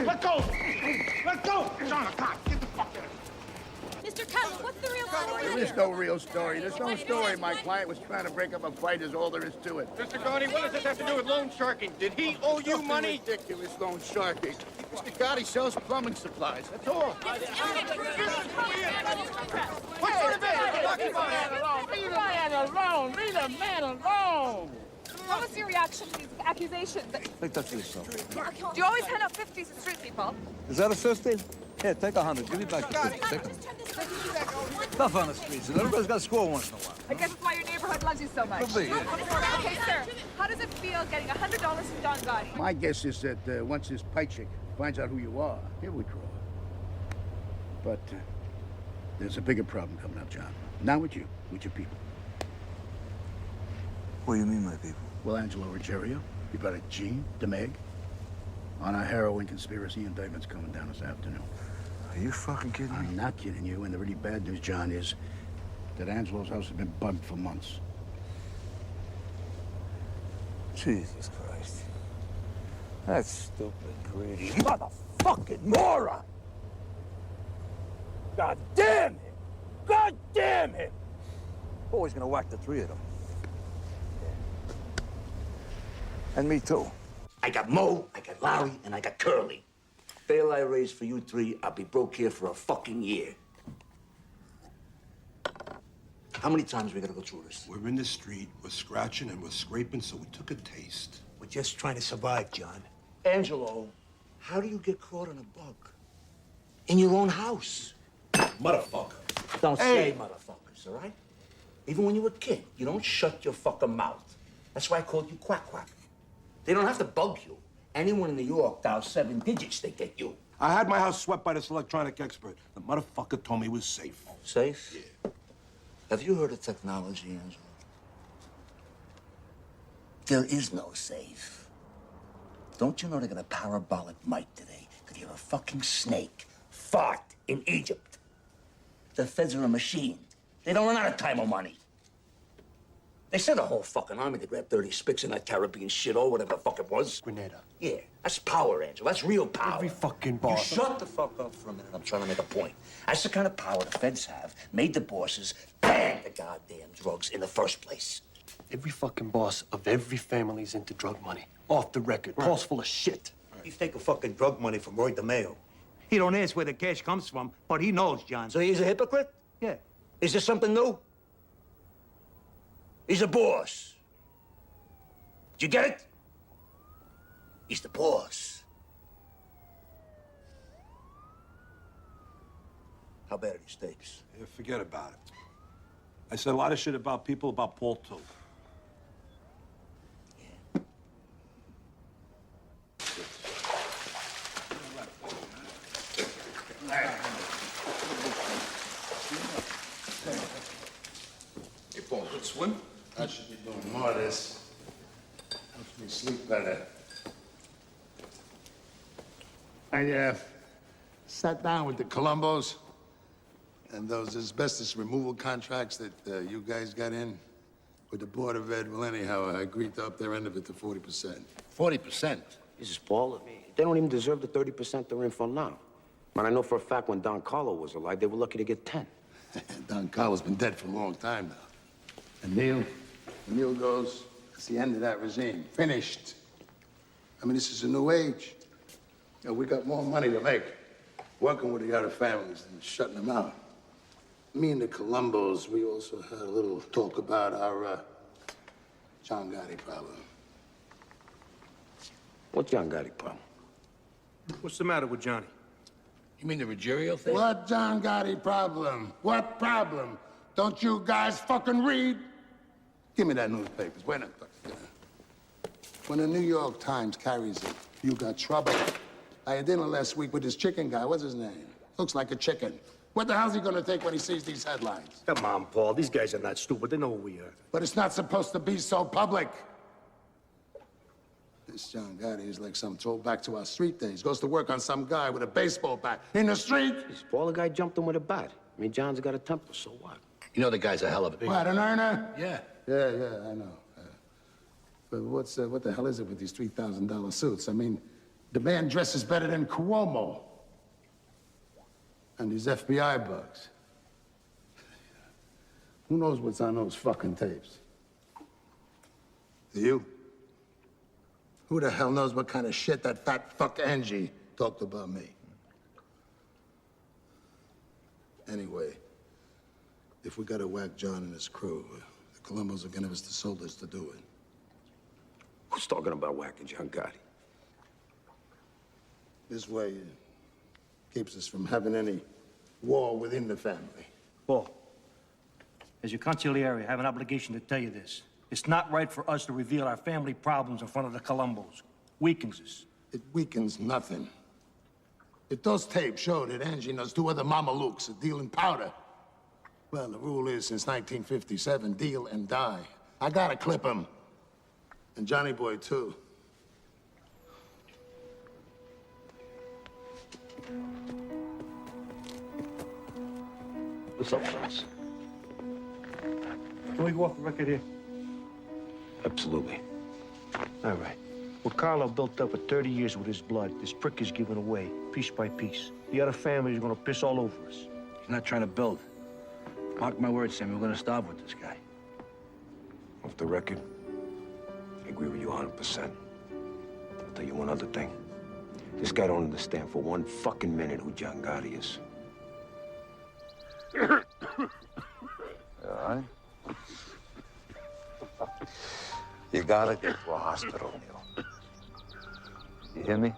U: Let go! Let go! John, a cop! Get the fuck out of here!
L: Mr. Cutler, what's the real story
H: There is no real story. There's no story. My client was trying to break up a fight is all there is to it.
M: Mr. Gotti, what does this have to do with loan sharking? Did he owe you money?
H: Ridiculous loan sharking. Mr. Gotti sells plumbing supplies. That's all.
M: What sort of man are you talking about?
U: Leave the man alone! Leave the man alone!
L: What was your reaction to these accusations?
C: Take that for yourself.
L: Do you always hand out 50s to street people?
C: Is that a 50? Here, take 100. Give me back the 50. Take it. Stuff on the streets. Everybody's got to score once in a while.
L: I guess that's why your neighborhood loves you so much.
C: Could be, yeah.
L: Okay, sir. How does it feel getting $100 from Don Gotti?
H: My guess is that once this pie chick finds out who you are, he'll withdraw. But there's a bigger problem coming up, John. Not with you, with your people.
C: What do you mean, my people?
H: Well, Angelo Ruggiero, you better Gene, DeMeg, on our heroin conspiracy indictments coming down this afternoon.
C: Are you fucking kidding me?
H: I'm not kidding you, and the really bad news, John, is that Angelo's house has been bugged for months.
C: Jesus Christ. That stupid, greedy motherfucking moron! God damn him! God damn him! Always gonna whack the three of them. And me too.
B: I got Mo, I got Larry, and I got Curly. Bail I raise for you three, I'll be broke here for a fucking year. How many times we gotta go through this?
D: We're in the street, we're scratching and we're scraping, so we took a taste.
C: We're just trying to survive, John.
B: Angelo, how do you get caught on a bug? In your own house.
D: Motherfucker.
B: Don't say motherfuckers, all right? Even when you were a kid, you don't shut your fucking mouth. That's why I called you Quack Quack. They don't have to bug you. Anyone in New York dials 7 digits, they get you.
D: I had my house swept by this electronic expert. The motherfucker told me it was safe.
B: Safe?
D: Yeah.
B: Have you heard of technology, Angelo? There is no safe. Don't you know they got a parabolic mic today? Could hear a fucking snake fart in Egypt. The feds are a machine. They don't run out of time or money. They sent a whole fucking army to grab 30 spics in that Caribbean shit or whatever the fuck it was.
C: Grenada.
B: Yeah, that's power, Angelo. That's real power.
C: Every fucking
B: You
C: boss.
B: shut the fuck up for a minute. I'm trying to make a point. That's the kind of power the feds have. Made the bosses ban the goddamn drugs in the first place.
C: Every fucking boss of every family's into drug money. Off the record. Paul's full of shit.
N: He's taking fucking drug money from Roy DeMeo. He don't ask where the cash comes from, but he knows, John.
B: So he's a hypocrite?
N: Yeah.
B: Is this something new? He's a boss. Did you get it? He's the boss. How bad are these tapes?
D: Yeah, forget about it. I said a lot of shit about people, about Paul, too.
H: Hey, Paul, good swim? I should be doing more of this. Helps me sleep better. I sat down with the Colombos and those asbestos removal contracts that you guys got in with the Board of Ed. Well, anyhow, I agreed to up their end of it to 40%.
E: 40%? This is Paul. They don't even deserve the 30% they're in for now. But I know for a fact when Don Carlo was alive, they were lucky to get 10.
H: Don Carlo's been dead for a long time now. And Neil goes, it's the end of that regime. Finished. I mean, this is a new age.
I: Yeah, we got more money to make working with the other families than shutting them out. Me and the Colombos, we also had a little talk about our John Gotti problem.
E: What John Gotti problem?
U: What's the matter with Johnny?
I: You mean the Ruggiero thing?
H: What John Gotti problem? What problem? Don't you guys fucking read?
I: Give me that newspaper. Wait a minute.
H: When the New York Times carries it, you got trouble. I had dinner last week with this chicken guy. What's his name? Looks like a chicken. What the hell's he gonna take when he sees these headlines?
U: Come on, Paul. These guys are not stupid. They know who we are.
H: But it's not supposed to be so public. This John Gotti is like some throwback to our street days. Goes to work on some guy with a baseball bat in the street.
E: Paul, the guy jumped him with a bat. I mean, John's got a temper, so what?
B: You know the guy's a hell of a...
H: What, an earner?
B: Yeah.
H: Yeah, I know. But what the hell is it with these $3,000 suits? I mean, the man dresses better than Cuomo. And these FBI bugs. Who knows what's on those fucking tapes? Do you? Who the hell knows what kind of shit that fat fuck Angie talked about me? Anyway, if we gotta whack John and his crew, the Colombos are gonna give us the soldiers to do it.
E: Who's talking about whacking John Gotti?
H: This way, it keeps us from having any war within the family.
U: Paul, as your consigliere, I have an obligation to tell you this. It's not right for us to reveal our family problems in front of the Colombos. Weakens us.
H: It weakens nothing. If those tapes show that Angie knows two other Mamalukes are dealing powder, well, the rule is since 1957, deal and die. I gotta clip him. And Johnny Boy, too.
E: What's up, fellas?
U: Can we go off the record here?
E: Absolutely.
U: All right. What Carlo built up for 30 years with his blood, this prick is giving away, piece by piece. The other families are gonna piss all over us.
B: He's not trying to build. Mark my words, Sammy, we're gonna starve with this guy.
E: Off the record, I agree with you 100%. I'll tell you one other thing. This guy don't understand for one fucking minute who John Gotti is.
W: All right? You gotta get to a hospital, Neil. You hear me?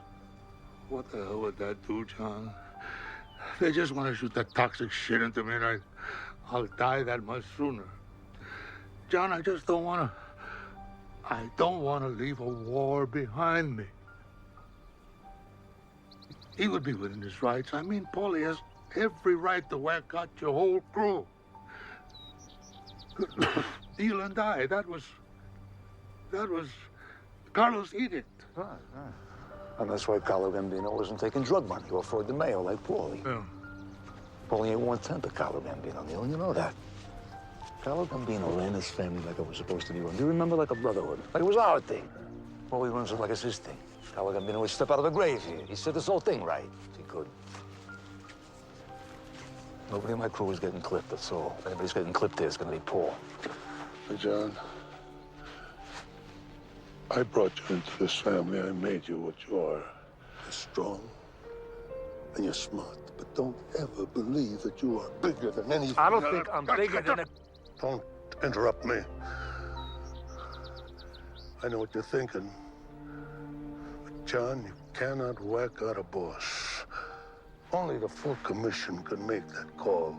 I: What the hell would that do, John? They just want to shoot that toxic shit into me, and I'll die that much sooner. John, I just don't want to... I don't want to leave a war behind me. He would be within his rights. I mean, Paulie has every right to whack out your whole crew. Deal and die. That was Carlos' edict.
A: Right. And that's why Carlo Gambino wasn't taking drug money or for the mail like Paulie.
I: Yeah.
A: Paulie ain't 1/10 of Carlo Gambino, Neil. You know that. Carlo Gambino ran his family like it was supposed to be run. Do you remember, like a brotherhood? Like it was our thing. Paulie runs it like it's his thing. Carlo Gambino would step out of the grave here. He said this whole thing right. He could. Nobody in my crew is getting clipped, that's all. If anybody's getting clipped there, it's gonna be Paul.
I: Hey, John, I brought you into this family. I made you what you are. You're strong and you're smart, but don't ever believe that you are bigger than anything.
U: I don't think I'm bigger than a...
I: Don't interrupt me. I know what you're thinking. But, John, you cannot whack out a boss. Only the full commission can make that call.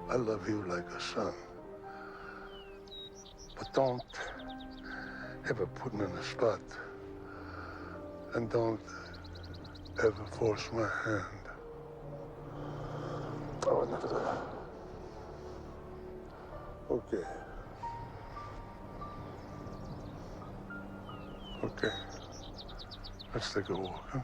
I: I love you like a son. But don't ever put me in a spot. And don't ever force my hand.
A: I would never do that.
I: Okay. Okay. Let's take a walk, huh?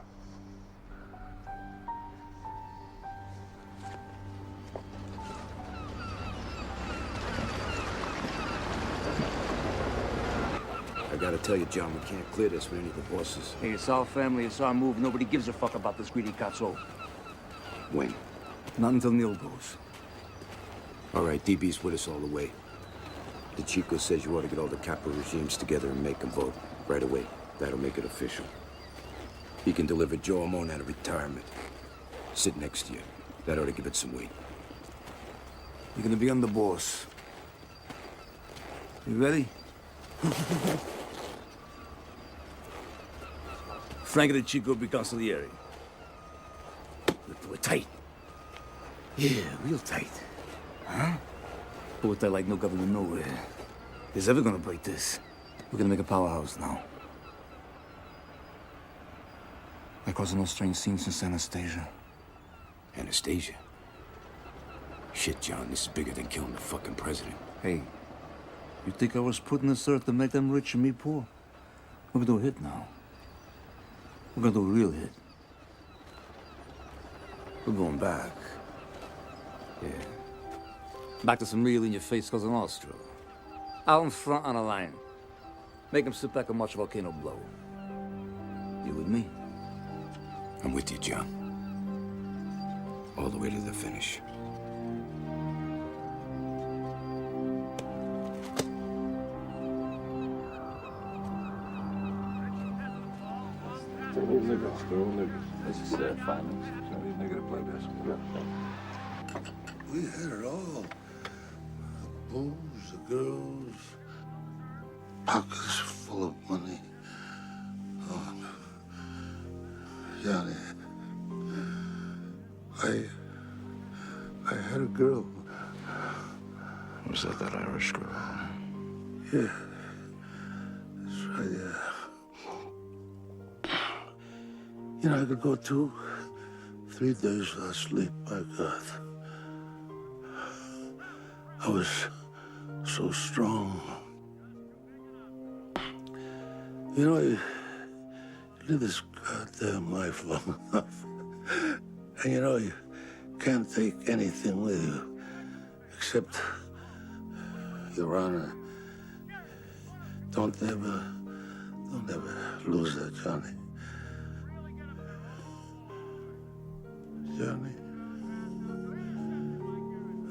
E: I gotta tell you, John, we can't clear this with any of the bosses.
B: Hey, it's our family, it's our move. Nobody gives a fuck about this greedy cazzo.
E: When?
B: Not until Neil goes.
E: All right, DB's with us all the way. The Chico says you ought to get all the capital regimes together and make them vote right away. That'll make it official. He can deliver Joe Amon out of retirement. Sit next to you. That ought to give it some weight.
A: You're gonna be underboss. You ready? Frank the Chico be consigliere. We're tight. Yeah, real tight. Huh? But with that like no government nowhere. Is ever gonna break this? We're gonna make a powerhouse now. Like causing no strange scenes since Anastasia.
E: Anastasia? Shit, John, this is bigger than killing the fucking president.
A: Hey, you think I was putting this earth to make them rich and me poor? We're gonna do a hit now. We're gonna do a real hit. We're going back. Yeah. Back to some real in-your-face Cosa Nostra. Out in front on a line. Make them sit back and watch a volcano blow. You with me?
E: I'm with you, John. All the way to the finish.
A: This is 5 minutes.
I: We had it all. The booze, the girls, pockets full of money. Oh, Johnny, I had a girl.
A: Was that Irish girl?
I: Yeah, that's right, yeah. You know, I could go 2, 3 days without sleep, my God. I was so strong. You know, you live this goddamn life long enough. And you know, you can't take anything with you except your honor. Don't ever lose that, Johnny. Johnny,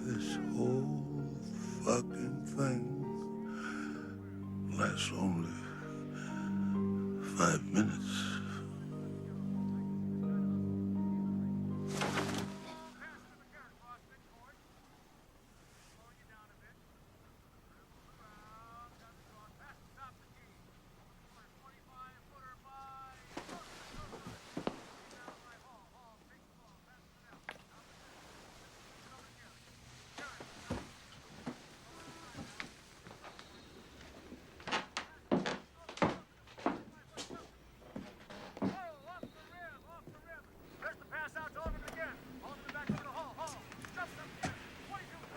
I: this whole fucking thing lasts only 5 minutes.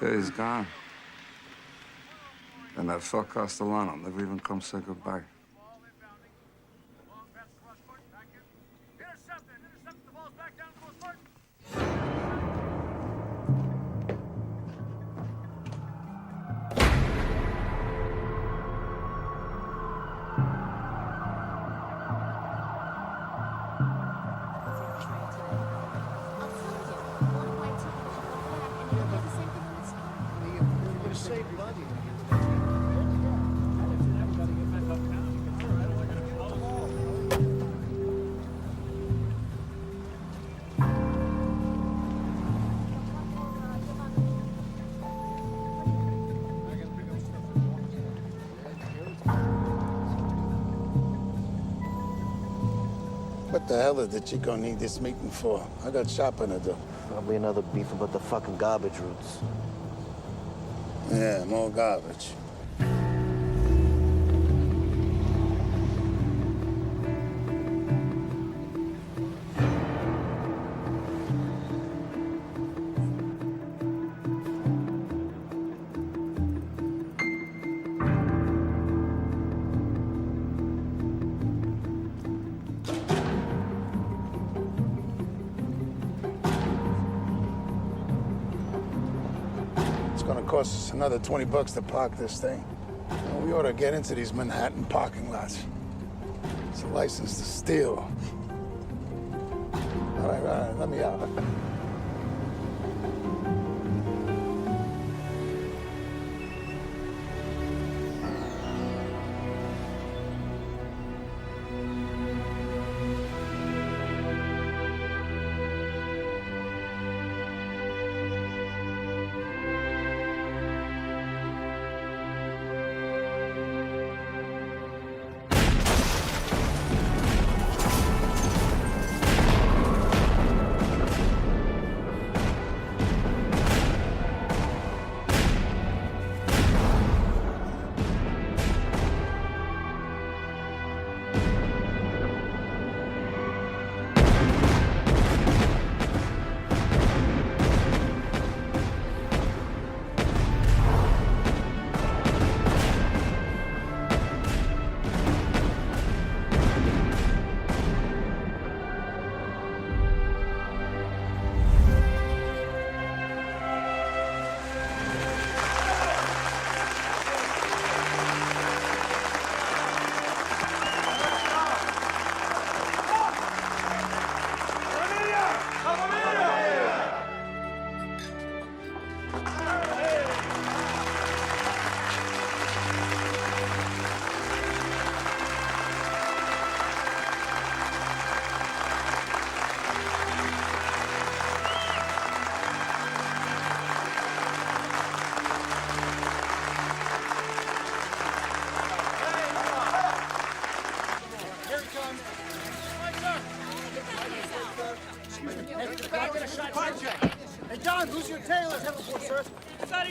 A: Yeah, he's gone. And that fuck Castellano never even come say goodbye.
H: What the hell did the Chico need this meeting for? I got shopping to do.
O: Probably another beef about the fucking garbage routes.
H: Yeah, more garbage. It's gonna cost us another 20 bucks to park this thing. You know, we ought to get into these Manhattan parking lots. It's a license to steal. All right, let me out.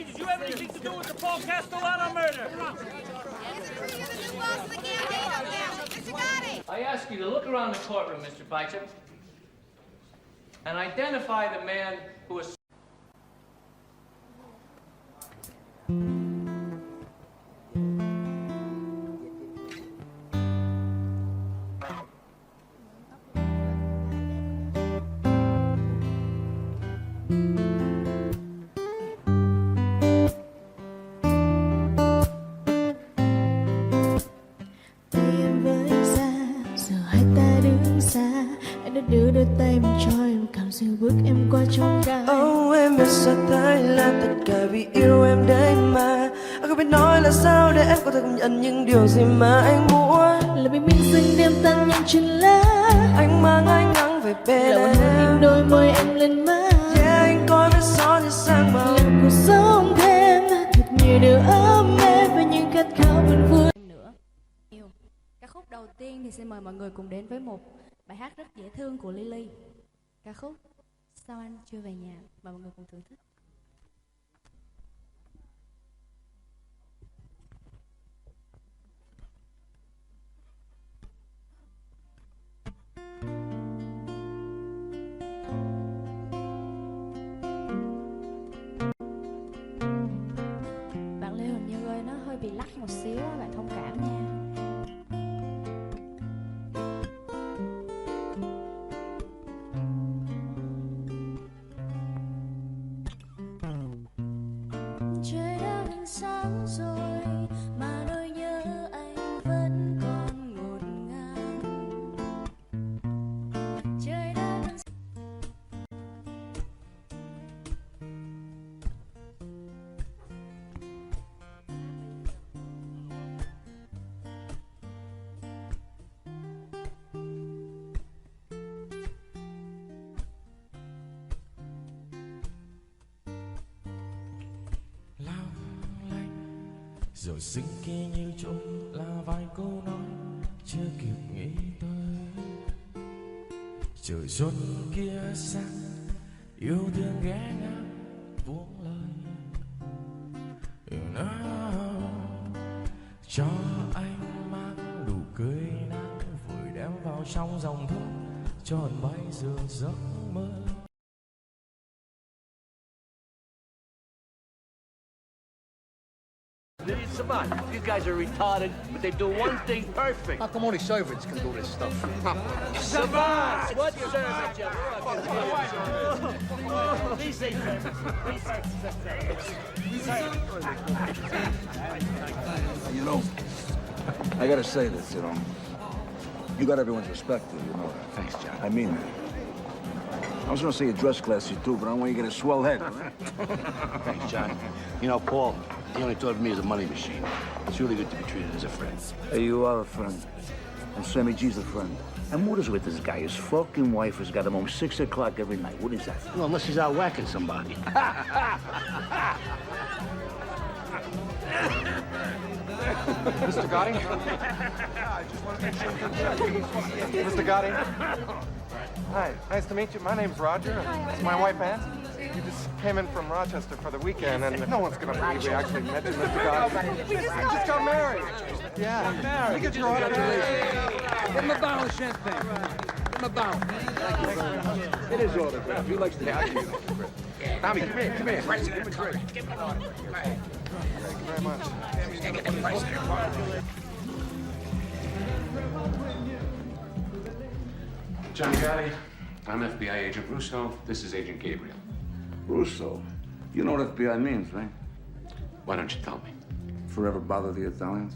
P: Gotti, did you have anything to do with the Paul Castellano murder?
Q: I ask you to look around the courtroom, Mr. Bicep, and identify the man who was...
S: đưa đôi tay mình cho em cảm dịu bước em qua trong gai. Oh em biết sao tay là tất cả vì yêu em đấy mà. Anh không biết nói là sao để em có thể cảm nhận những điều gì mà anh muốn. Là bình minh rừng đêm tan nhanh trên lá. Anh mang ánh nắng về bên em. Là đôi môi em lên má. Yeah anh coi vết son như sang màu. Làm cuộc sống thêm thật nhiều điều ấm êm với những khát khao buồn vui.
X: Ca khúc đầu tiên thì xin mời mọi người cùng đến với một bài hát rất dễ thương của Lily. Ca khúc Sao Anh Chưa Về Nhà. Mời mọi người cùng thưởng thức. Bạn Lê hình như ơi, nó hơi bị lắc một xíu, bạn thông cảm nha. Sáng rồi mà nỗi nhớ anh vẫn còn ngổn ngang. Trời đã đang
Y: rồi xinh kia như trông là vài câu nói chưa kịp nghĩ tới. Trời xuân kia sang yêu thương ghé ngang buông lời. Cho anh mang nụ cười nắng vội đem vào trong dòng thơ cho hồn bay dường giấc mơ.
C: Savant, these guys are retarded, but they do one thing perfect.
I: How come only servants can do this stuff?
C: Savant! What servant, you Please say servant.
A: You know, I gotta say this, you know. You got everyone's respect, you know that.
C: Thanks, John.
A: I mean that. I was gonna say you dress classy too, but I don't want you to get a swell head.
C: Thanks, John. You know, Paul, he only thought of me as a money machine. It's really good to be treated as a friend.
A: Hey, you are a friend. And Sammy G's a friend. And what is with this guy? His fucking wife has got him home 6 o'clock every night. What is that?
C: Well, unless he's out whacking somebody.
V: Mr. Gotti? Mr. Gotti? Hi, nice to meet you. My name's Roger. It's my wife, Ann. We just came in from Rochester for the weekend, and no one's gonna believe we actually met you, Mr. Gotti. We just got married. Yeah. Let me get your autograph.
C: Give him a bottle of champagne. Give him a bottle. Thank you very much. It is autograph. He likes to have you. Tommy, come here. Give him a drink. Give him an autograph.
V: Thank you very much.
W: John Gotti, I'm FBI Agent Russo. This is Agent Gabriel.
A: Russo? You know what FBI means, right?
W: Why don't you tell me?
A: Forever bother the Italians?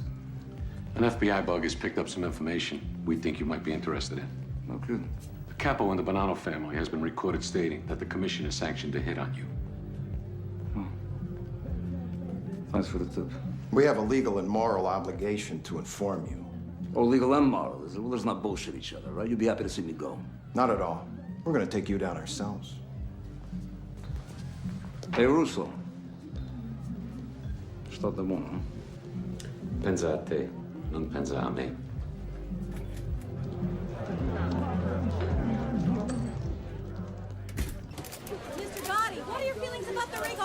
W: An FBI bug has picked up some information we think you might be interested in.
A: No kidding.
W: The capo in the Bonanno family has been recorded stating that the commission has sanctioned a hit on you.
A: Thanks for the tip.
V: We have a legal and moral obligation to inform you.
A: Oh, legal and moral, is it? Well, let's not bullshit each other, right? You'd be happy to see me go.
V: Not at all. We're gonna take you down ourselves.
A: Hey, Russo. Sto da buono,
W: Pensa a te, non pensa a me.
L: Mr. Gotti, what are your feelings about the ring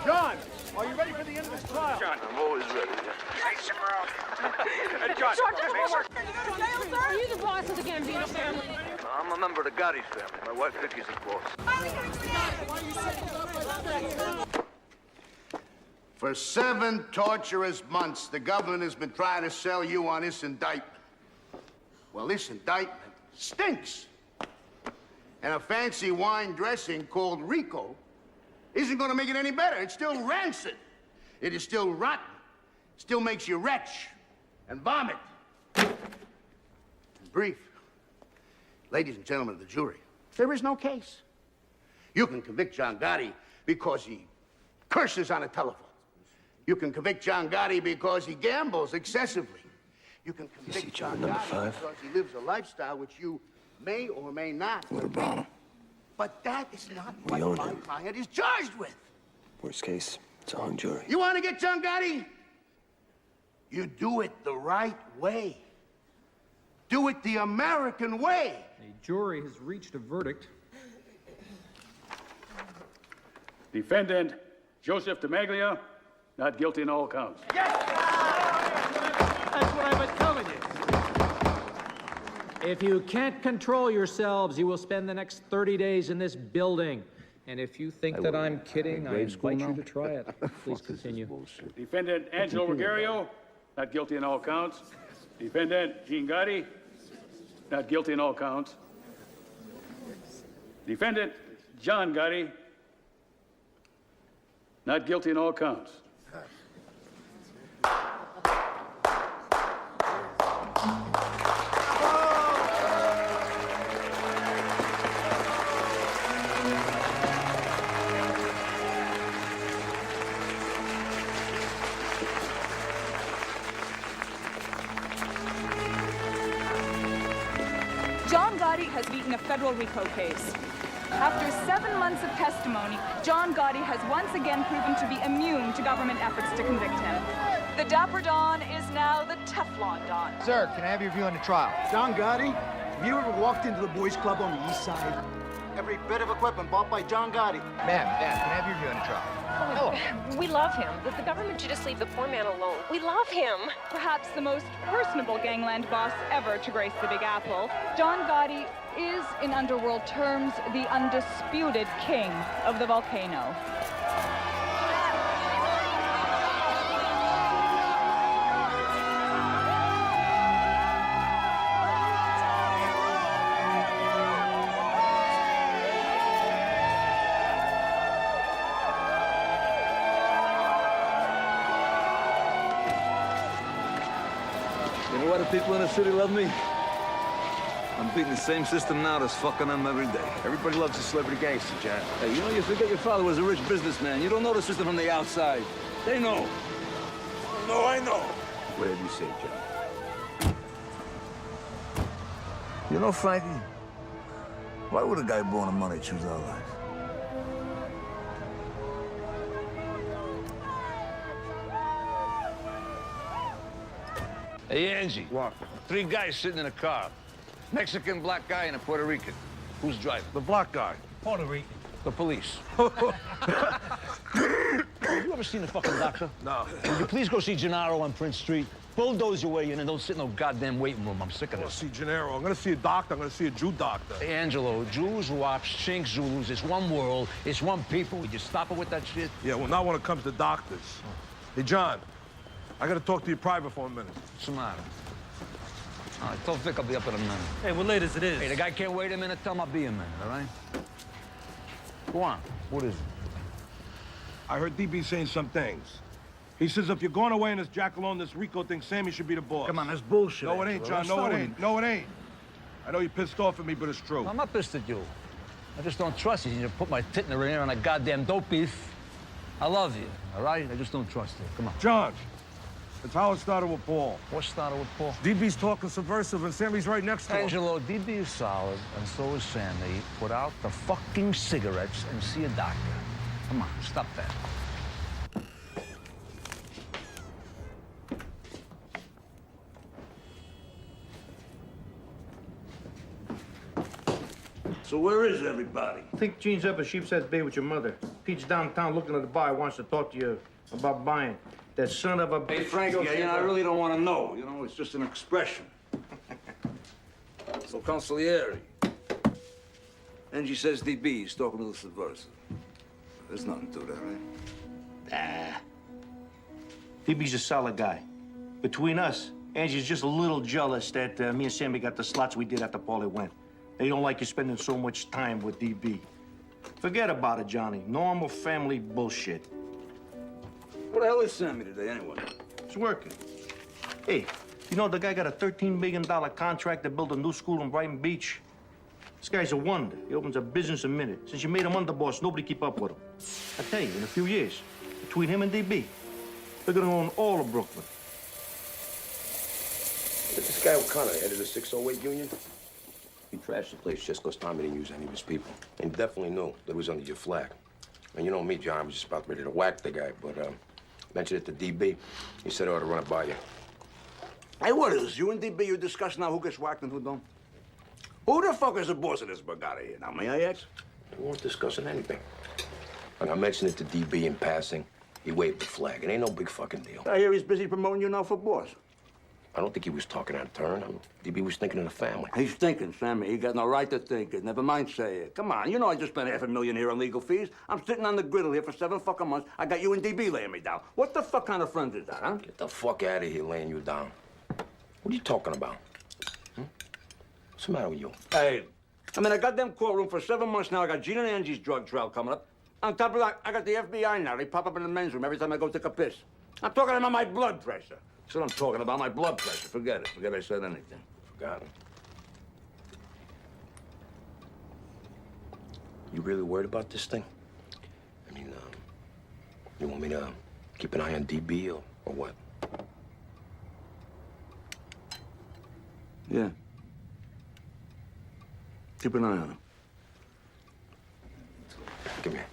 M: John, are you ready for the end of this trial?
I: John, I'm always ready.
M: John,
L: Are you the boss of the Gambino family?
I: I'm a member of the Gotti family. My wife Vicky's the boss.
H: For 7 torturous months, the government has been trying to sell you on this indictment. Well, this indictment stinks. And a fancy wine dressing called Rico isn't going to make it any better. It's still rancid. It is still rotten. Still makes you retch and vomit. In brief, ladies and gentlemen of the jury, there is no case. You can convict John Gotti because he curses on a telephone. You can convict John Gotti because he gambles excessively. You can convict John Gotti because he lives a lifestyle which you may or may not agree. But that is not what my client is charged with.
E: Worst case, it's a hung jury.
H: You want to get John Gotti? You do it the right way. Do it the American way.
G: The jury has reached a verdict.
P: Defendant Joseph DeMaglia, not guilty in all counts.
G: That's what I've been telling you. If you can't control yourselves, you will spend the next 30 days in this building. And if you think that I'm kidding, I invite you to try it. Please continue.
P: Defendant Angelo Ruggiero, not guilty in all counts. Defendant Gene Gotti, not guilty in all counts. Defendant John Gotti, not guilty in all counts.
L: John Gotti has beaten a federal RICO case. After 7 months of testimony, John Gotti has once again proven to be immune to government efforts to convict him. The Dapper Don is now the Teflon Don.
J: Sir, can I have your view on the trial?
K: John Gotti, have you ever walked into the boys' club on the east side?
J: Every bit of equipment bought by John Gotti. Ma'am, can I have your view on the trial?
R: Oh, we love him. The government should just leave the poor man alone. We love him.
L: Perhaps the most personable gangland boss ever to grace the Big Apple, John Gotti is, in underworld terms, the undisputed king of the volcano.
T: You know why the people in the city love me? I'm beating the same system now that's fucking them every day.
E: Everybody loves a celebrity gangster, John.
T: Hey, you know, you forget your father was a rich businessman. You don't know the system from the outside. They know.
E: No, I know.
T: Whatever you say, John.
A: You know, Frankie, why would a guy born of money choose our life?
T: Hey, Angie. What? 3 guys sitting in a car. Mexican, black guy, and a Puerto Rican. Who's driving? The black guy.
U: Puerto Rican.
T: The police.
J: You ever seen a fucking doctor?
T: No.
J: Would you please go see Gennaro on Prince Street? Bulldoze your way in and don't sit in no goddamn waiting room. I'm sick of
D: I'm
J: this.
D: gonna see Gennaro. I'm gonna see a doctor. I'm gonna see a Jew doctor.
J: Hey, Angelo, Jews, Wops, Chinks, Zulus, it's one world, it's one people. Would you stop it with that shit?
D: Yeah, well, not when it comes to doctors. Hey, John, I gotta talk to you private for a minute.
T: What's the matter? All right, tell Vic I'll be up in a minute.
U: Hey, we're late as it is.
T: Hey, the guy can't wait a minute. Tell him I'll be a minute, all right? Go on. What is it?
D: I heard DB saying some things. He says if you're going away in this Jack alone, this Rico thing, Sammy should be the boss.
A: Come on, that's bullshit.
D: No, it ain't, John. No, it ain't. No, it ain't. I know you're pissed off at me, but it's true.
J: I'm not pissed at you. I just don't trust you. You put my tit in the ring on a goddamn dope beef. I love you, all right? I just don't trust you. Come on.
D: John, it's how it started with Paul.
J: What started with Paul?
D: DB's talking subversive, and Sammy's right next to him.
J: Angelo, DB is solid, and so is Sammy. Put out the fucking cigarettes and see a doctor. Come on, stop that.
C: So where is everybody?
U: I think Gene's up at Sheepshead Bay with your mother. Pete's downtown looking at the bar. Wants to talk to you about buying. That son of a bitch.
C: Hey, Frankie, I really don't want to know. You know, it's just an expression. So, consigliere. Angie says DB is talking a little subversive. There's nothing to that, right?
U: DB's a solid guy. Between us, Angie's just a little jealous that me and Sammy got the slots we did after Paulie went. They don't like you spending so much time with DB. Forget about it, Johnny. Normal family bullshit.
C: What the hell is Sammy today, anyway?
U: It's working. Hey, you know the guy got a $13 million contract to build a new school in Brighton Beach? This guy's a wonder. He opens a business a minute. Since you made him underboss, nobody keep up with him. I tell you, in a few years, between him and DB, they're gonna own all of Brooklyn.
E: This guy O'Connor, head of the 608 union, he trashed the place just because Tommy didn't use any of his people. And definitely knew that it was under your flag. And you know me, John, I was just about ready to whack the guy, but mentioned it to DB. He said I ought to run it by you.
C: Hey, what is this? You and DB, you discuss now who gets whacked and who don't? Who the fuck is the boss of this Bugatti here? Now, may I ask?
E: We weren't discussing anything. And I mentioned it to DB in passing. He waved the flag. It ain't no big fucking deal.
C: I hear he's busy promoting you now for boss.
E: I don't think he was talking out of turn. DB was thinking of the family.
C: He's thinking, Sammy. He got no right to think it. Never mind say it. Come on, you know I just spent $500,000 here on legal fees. I'm sitting on the griddle here for 7 fucking months. I got you and DB laying me down. What the fuck kind of friend is that, huh?
E: Get the fuck out of here laying you down. What are you talking about? What's the matter with you?
C: Hey, I'm in a goddamn courtroom for 7 months now. I got Gene and Angie's drug trial coming up. On top of that, I got the FBI now. They pop up in the men's room every time I go take a piss. I'm talking about my blood pressure. That's what I'm talking about, my blood pressure. Forget it. Forget I said anything.
E: Forgot it. You really worried about this thing? I mean, you want me to keep an eye on DB or what?
C: Yeah. Keep an eye on him.
E: Come here.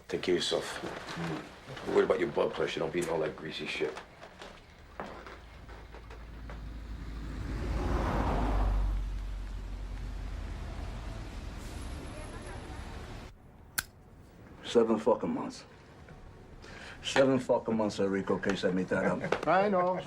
E: Take care of yourself. Don't worry about your blood pressure. Don't be eating all that greasy shit.
C: Seven fucking months. 7 fucking months, Rico, in case I meet that up.
V: I know.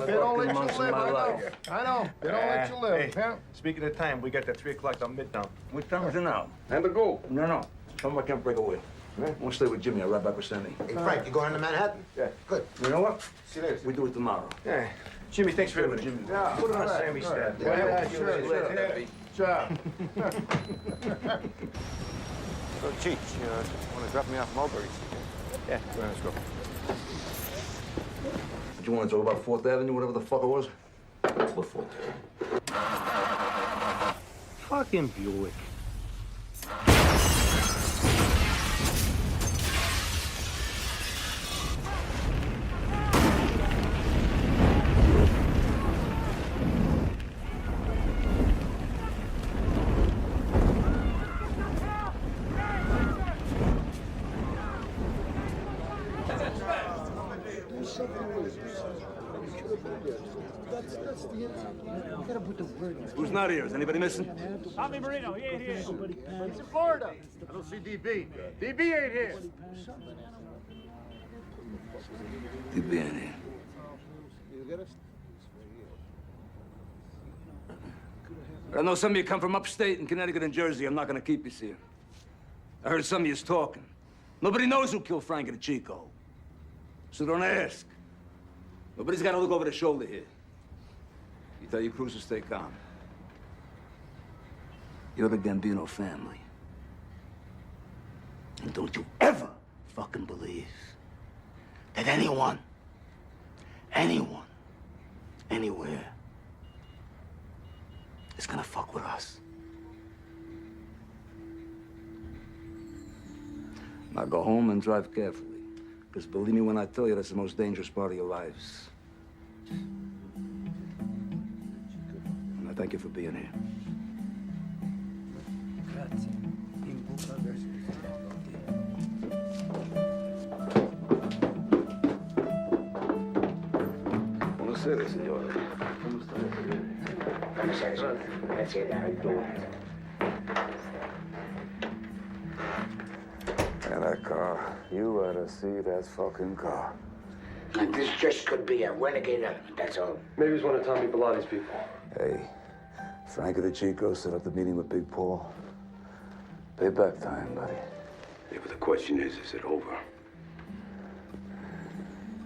V: They don't let you
C: months of
V: live.
C: my life.
V: I know. They don't let you live.
U: Hey,
V: Yeah.
U: speaking of time, we got that 3 o'clock on Midtown.
C: What time is it now?
V: And the go.
C: No. Tell me I can't break away. I want to stay with Jimmy. I'll ride back with Sandy.
K: Hey, Frank, you going to Manhattan?
C: Yeah.
K: Good.
C: You know what?
K: See you later.
C: We do it tomorrow.
U: Yeah. Jimmy, thanks for everything.
C: Jimmy.
V: Yeah.
U: Put it on
V: all right,
U: Sammy's
V: all right.
U: tab.
V: Yeah, sure. So, Cheech, want to drop me off Mulberry?
U: Yeah, let's go.
C: Did you want to talk about 4th Avenue, whatever the fuck it was?
E: What for?
U: Fucking Buick.
C: Who's not here? Is anybody missing?
P: Tommy Marino, he ain't here. He's in Florida.
V: I don't see DB. DB ain't here.
C: DB ain't here. I know some of you come from upstate in Connecticut and Jersey. I'm not going to keep you here. I heard some of you talking. Nobody knows who killed Frank and Chico. So don't ask. Nobody's got to look over the shoulder here. You tell your crews to stay calm. You're the Gambino family. And don't you ever fucking believe that anyone, anywhere, is gonna fuck with us. Now go home and drive carefully. Because believe me when I tell you, that's the most dangerous part of your lives. And I thank you for being here.
E: Buonasera, signore. Come stai? Grazie.
A: that car. You ought to see that fucking car.
B: And this just could be a renegade element, that's all.
F: Maybe he's one of Tommy Bellatti's people.
A: Hey, Frankie the Chico set up the meeting with Big Paul. Payback time, buddy.
C: Yeah, but the question is it over?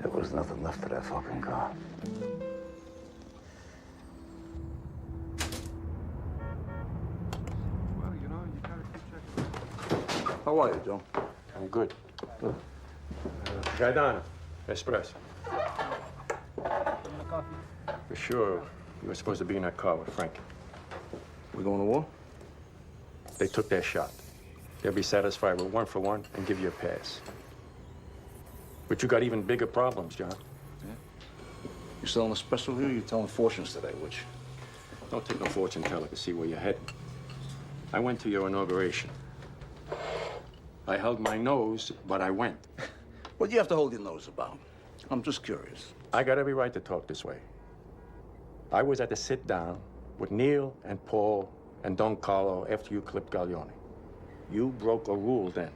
A: There was nothing left of that fucking car.
F: Well, you know, you gotta keep checking.
A: How are you, Joe?
F: I'm good. Gaetano, espresso. For sure, you were supposed to be in that car with Frankie.
A: We going to war?
F: They took their shot. They'll be satisfied with 1 for 1 and give you a pass. But you got even bigger problems, John.
A: Yeah? You selling espresso here or you telling fortunes today, which?
F: Don't take no fortune teller to see where you're heading. I went to your inauguration. I held my nose, but I went.
A: What do you have to hold your nose about? I'm just curious.
F: I got every right to talk this way. I was at the sit-down with Neil and Paul and Don Carlo after you clipped Gaglione. You broke a rule then.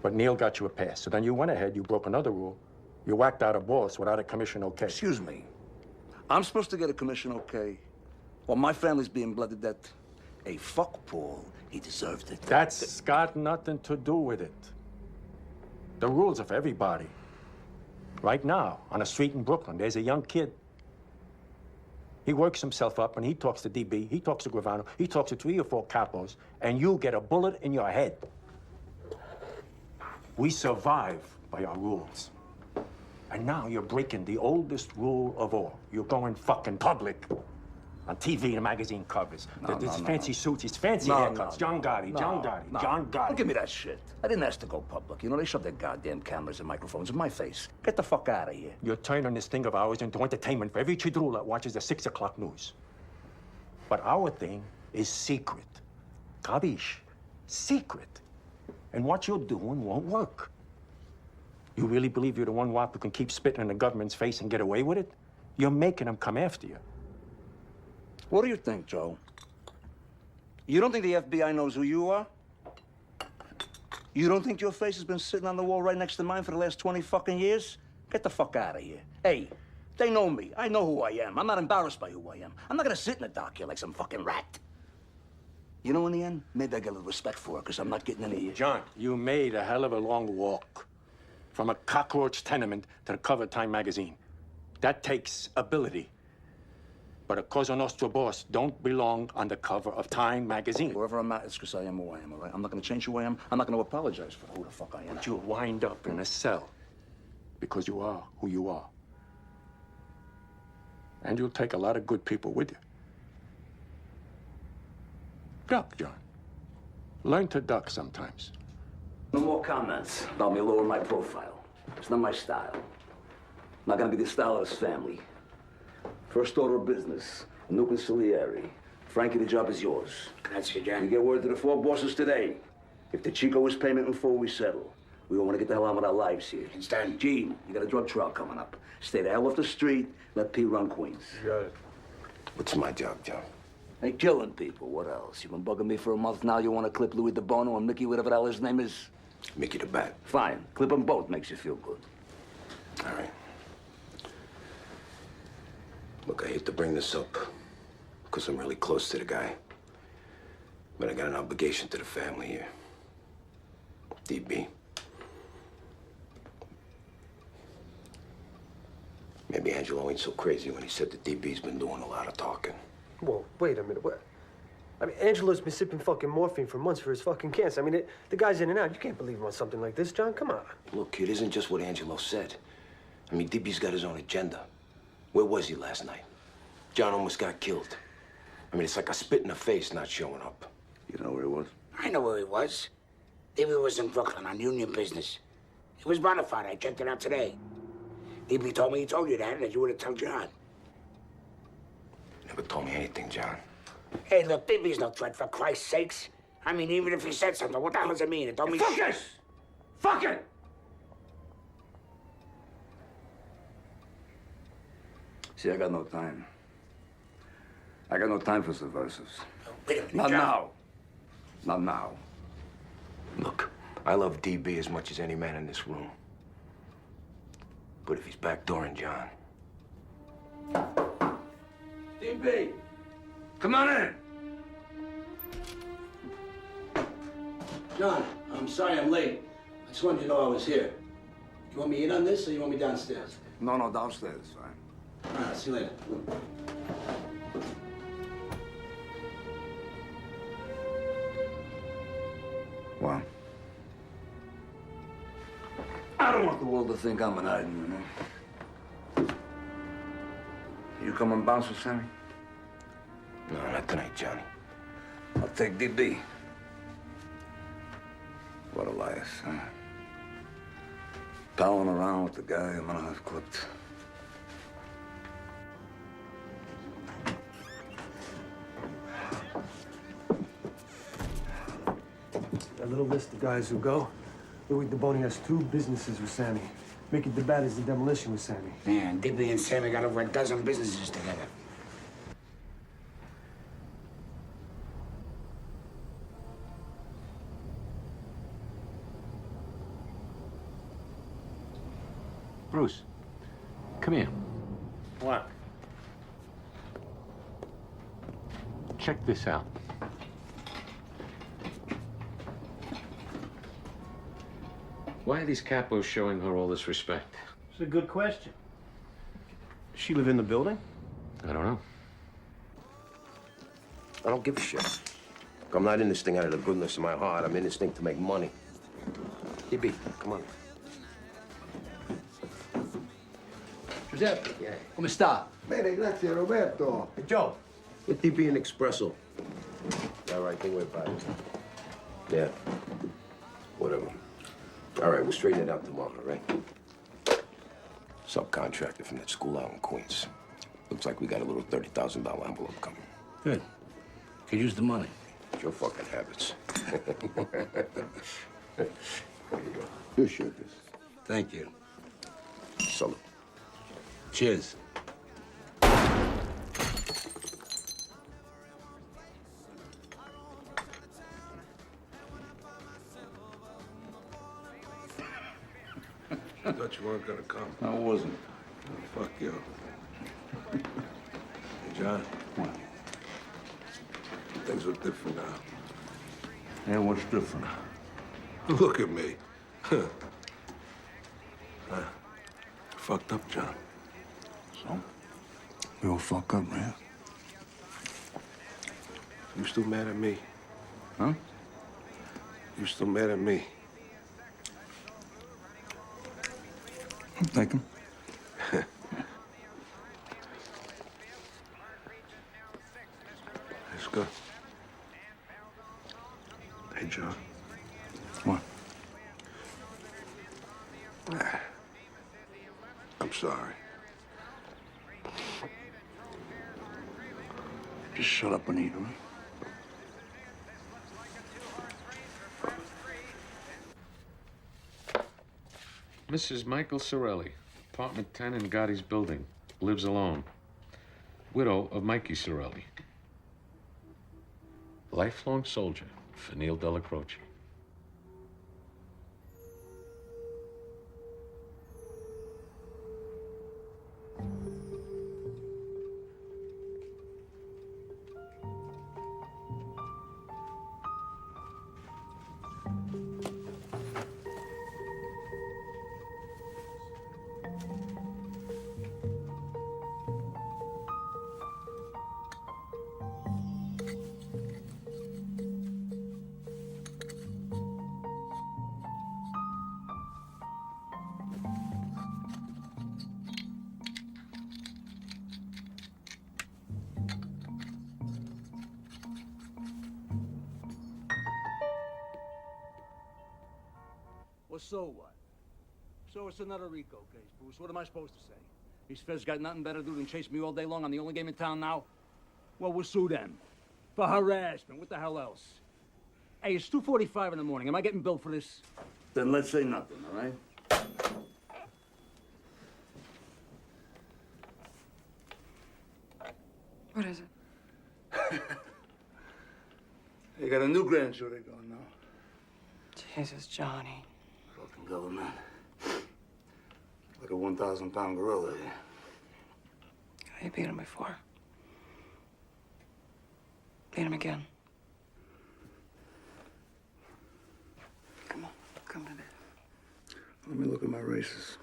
F: But Neil got you a pass. So then you went ahead, you broke another rule. You whacked out a boss without a commission okay.
A: Excuse me. I'm supposed to get a commission okay? Well, my family's being blooded that... Hey, fuck Paul. He deserved it.
F: That's got nothing to do with it. The rules are for everybody. Right now, on a street in Brooklyn, there's a young kid. He works himself up and he talks to DB, he talks to Gravano, he talks to 3 or 4 capos, and you get a bullet in your head. We survive by our rules. And now you're breaking the oldest rule of all. You're going fucking public. On TV and magazine covers. There's fancy suits, these fancy haircuts. John Gotti. John Gotti.
A: Don't give me that shit. I didn't ask to go public. You know, they shove their goddamn cameras and microphones in my face. Get the fuck out of here.
F: You're turning this thing of ours into entertainment for every chidrula that watches the 6 o'clock news. But our thing is secret. Kabish? Secret. And what you're doing won't work. You really believe you're the one wop who can keep spitting in the government's face and get away with it? You're making them come after you.
A: What do you think, Joe? You don't think the FBI knows who you are? You don't think your face has been sitting on the wall right next to mine for the last 20 fucking years? Get the fuck out of here. Hey, they know me. I know who I am. I'm not embarrassed by who I am. I'm not gonna sit in the dark here like some fucking rat. You know, in the end, maybe I get a little respect for it, because I'm not getting any of you.
F: John, you made a hell of a long walk. From a cockroach tenement to the cover of Time magazine. That takes ability. But a Cosa Nostra boss don't belong on the cover of Time magazine.
A: Wherever I'm at, it's because I am who I am, all right? I'm not going to change who I am. I'm not going to apologize for who the fuck I am.
F: But you'll wind up in a cell because you are who you are. And you'll take a lot of good people with you. Duck, John. Learn to duck sometimes.
A: No more comments about me lowering my profile. It's not my style. Not going to be the style of this family. First order of business, a new consigliere. Frankie, the job is yours.
B: That's your job.
A: You get word to the 4 bosses today. If the Chico is payment in full, we settle. We don't want to get the hell on with our lives here.
B: It's done.
A: Gene, you got a drug trial coming up. Stay the hell off the street. Let P run Queens.
F: You got it.
E: What's my job, John?
A: Hey, killing people. What else? You've been bugging me for a month now. You want to clip Louis DeBono and Mickey, whatever the hell his name is?
E: Mickey the Bat.
A: Fine. Clip them both. Makes you feel good.
E: All right. Look, I hate to bring this up, because I'm really close to the guy. But I got an obligation to the family here. DB. Maybe Angelo ain't so crazy when he said that DB's been doing a lot of talking.
N: Whoa, wait a minute. What? I mean, Angelo's been sipping fucking morphine for months for his fucking cancer. I mean, the guy's in and out. You can't believe him on something like this, John. Come on.
E: Look, it isn't just what Angelo said. I mean, DB's got his own agenda. Where was he last night? John almost got killed. I mean, it's like a spit in the face not showing up.
A: You know where he was?
B: I know where he was. DB was in Brooklyn on union business. He was bona fide. I checked it out today. DB told me he told you that you would have told John.
E: Never told me anything, John.
B: Hey, look, DB's no threat, for Christ's sakes. I mean, even if he said something, what the hell does it mean? It don't mean
A: Focus! Fuck it! See, I got no time. I got no time for subversives.
B: Wait a minute,
A: Not
B: John.
A: now. Not now.
E: Look, I love DB as much as any man in this room. But if he's backdooring John...
C: DB, come on in. John, I'm sorry I'm late. I just wanted you to know I was here. You want me in on this, or you want me downstairs?
A: No, downstairs is fine.
C: All right, see you later.
A: Well, I don't want the world to think I'm an item, you know. You come and bounce with Sammy?
E: No, not tonight, Johnny.
A: I'll take DB. What a life, huh? Palling around with the guy I'm gonna have clipped.
N: That little list of guys who go, Louis DeBoni has 2 businesses with Sammy. Mickey DeBat is the demolition with Sammy.
B: Man, Dibley and Sammy got over a dozen businesses together.
W: Bruce, come here.
G: What?
W: Check this out. Why are these capos showing her all this respect?
N: It's a good question.
U: Does she live in the building?
W: I don't know.
E: I don't give a shit. I'm not in this thing out of the goodness of my heart. I'm in this thing to make money. DB, come on.
C: Giuseppe, come sta?
I: Bene, grazie, Roberto.
C: Hey, Joe.
E: Get DB an espresso. All right, think we're about it. Yeah. Whatever. All right, we'll straighten it out tomorrow, all right? Subcontractor from that school out in Queens. Looks like we got a little $30,000 envelope coming.
C: Good. Could use the money.
E: It's your fucking habits. There you go.
I: You should this.
C: Thank you.
E: Salute.
C: Cheers.
D: I thought you weren't gonna come.
A: I wasn't.
D: Oh, fuck you. Hey, John.
A: What?
D: Things look different now.
A: Yeah, what's different?
D: Look at me. Fucked up, John.
A: So? We all fuck up, man.
D: You still mad at me?
A: Huh?
D: You still mad at me?
A: I'm thinking.
D: Let's go. Hey, John.
A: What?
D: I'm sorry.
A: Just shut up and eat, huh?
W: Mrs. Michael Sorelli, apartment 10 in Gotti's building. Lives alone. Widow of Mikey Sorelli. Lifelong soldier for Neil Della Croce.
C: Well, so what? So it's another RICO case, Bruce. What am I supposed to say? These feds got nothing better to do than chase me all day long. I'm the only game in town now. Well, we'll sue them. For harassment. What the hell else? Hey, it's 2:45 in the morning. Am I getting billed for this?
A: Then let's say nothing, all right?
L: What is it?
A: You got a new grandchildren going now.
O: Jesus, Johnny.
C: Fucking government. Like a 1,000-pound gorilla here.
O: You beat him before. Beat him again. Come on, come to me.
C: Let me look at my races.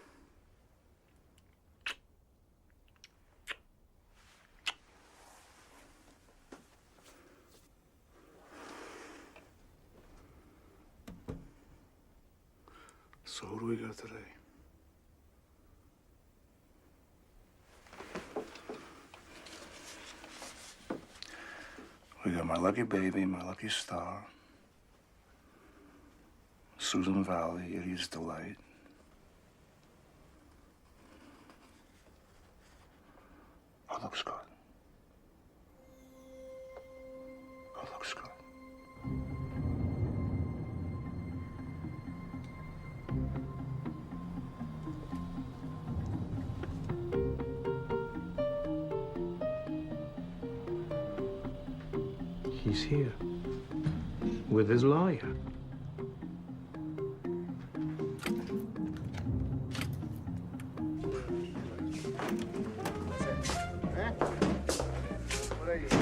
C: So who do we got today? We got my lucky baby, my lucky star, Susan Valley, Idiot's Delight. Oh, looks good. Oh, looks good.
Q: He's here with his lawyer.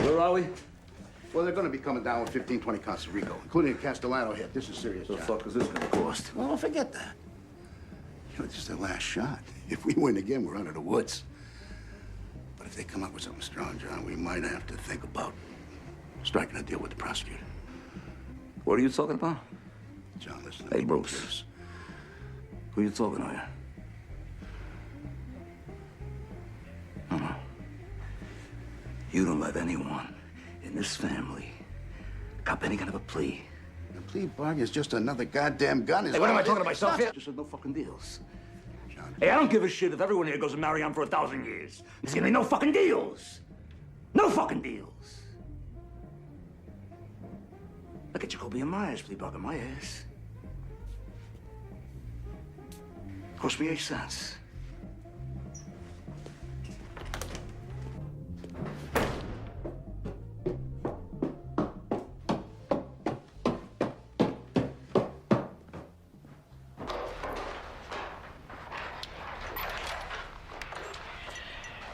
C: Where are we? Well, they're going to be coming down with 15, 20 counts of RICO, including a Castellano hit. This is serious. What the fuck is this going to cost? Well, forget that. You know, this is their last shot. If we win again, we're under the woods. But if they come up with something strong, John, we might have to think about striking a deal with the prosecutor.
A: What are you talking about?
C: John, listen.
A: Hey, Bruce. Who you talking to here? No. You don't let anyone in this family cop any kind of a plea.
C: The plea bargain is just another goddamn gun.
A: Hey, what am I talking to myself here? Just said no fucking deals.
C: John.
A: Hey, I don't give a shit if everyone here goes to marry on for 1,000 years. There's gonna be no fucking deals. No fucking deals. Look at Jacoby and Myers plea bargain my ass. Cost me 8 cents.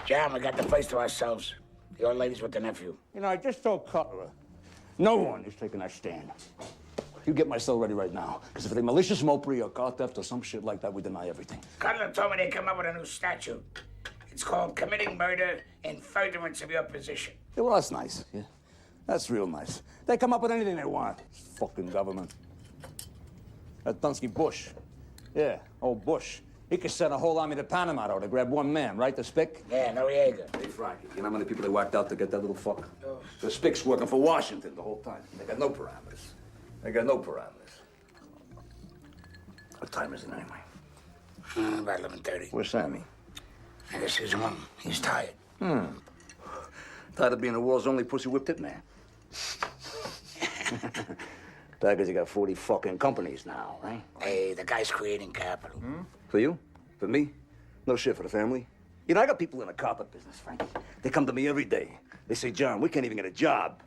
B: John, we got the place to ourselves. The old lady's with the nephew.
J: You know, I just told Cutler, no one is taking that stand. You get my cell ready right now, because if it's a malicious mopri or car theft or some shit like that, we deny everything.
B: Cutler told me they come up with a new statute. It's called committing murder in furtherance of your position.
J: Yeah, well, that's nice. Yeah, that's real nice. They come up with anything they want. Fucking government. That Dunsky Bush. Yeah, old Bush. He could send a whole army to Panama, though, to grab one man, right? The Spick?
B: Yeah, Noriega.
A: Hey, Frankie, you know how many people they whacked out to get that little fuck? Oh. The Spick's working for Washington the whole time. They got no parameters. They got no parameters. What time is it anyway?
B: About 11:30.
A: Where's Sammy?
B: I guess he's home. He's tired.
A: Tired of being the world's only pussy whipped hitman. Tired because you got 40 fucking companies now, right?
B: Hey, the guy's creating capital.
A: For you? For me? No shit for the family. You know, I got people in the carpet business, Frankie. They come to me every day. They say, John, we can't even get a job.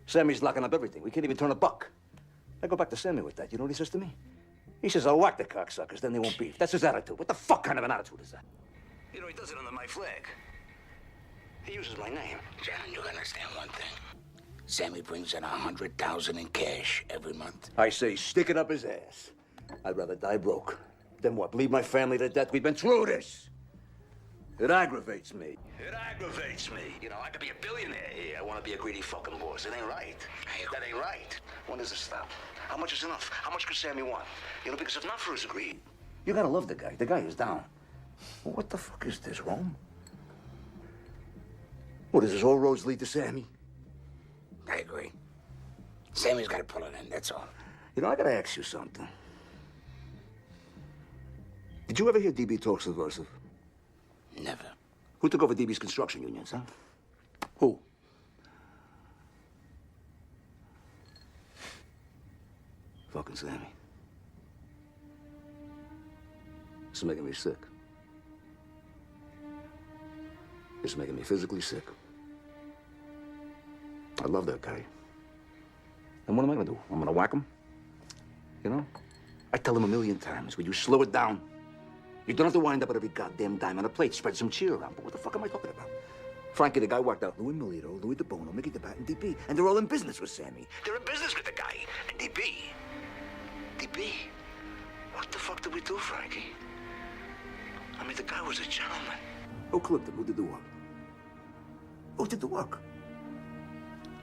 A: Sammy's locking up everything. We can't even turn a buck. I go back to Sammy with that. You know what he says to me? He says, I'll whack the cocksuckers, then they won't beef. That's his attitude. What the fuck kind of an attitude is that? You know, he does it under my flag. He uses my name.
B: John, you gotta understand one thing. Sammy brings in $100,000 in cash every month.
A: I say, stick it up his ass. I'd rather die broke than what? Bleed my family to death? We've been through this. It aggravates me. It aggravates me. You know, I could be a billionaire here. I want to be a greedy fucking boss. It ain't right. That ain't right. When does it stop? How much is enough? How much could Sammy want? You know, because if not for his greed, you gotta love the guy. The guy is down. Well, what the fuck is this, Rome? What is this? All roads lead to Sammy?
B: I agree. Sammy's gotta pull it in, that's all.
A: You know, I gotta ask you something. Did you ever hear DB talk subversive?
B: Never.
A: Who took over DB's construction unions, huh? Who? Fucking Sammy. It's making me sick. It's making me physically sick. I love that guy. And what am I gonna do? I'm gonna whack him?
C: You know? I tell him a million times, will you slow it down? You don't have to wind up with every goddamn dime on a plate. Spread some cheer around. But what the fuck am I talking about? Frankie, the guy walked out. Louis Milito, Louis DeBono, Mickey DeBat, and DB. And they're all in business with Sammy. They're in business with the guy. And DB. What the fuck did we do, Frankie? I mean, the guy was a gentleman. Who clipped him? Who did the work? Who did the work?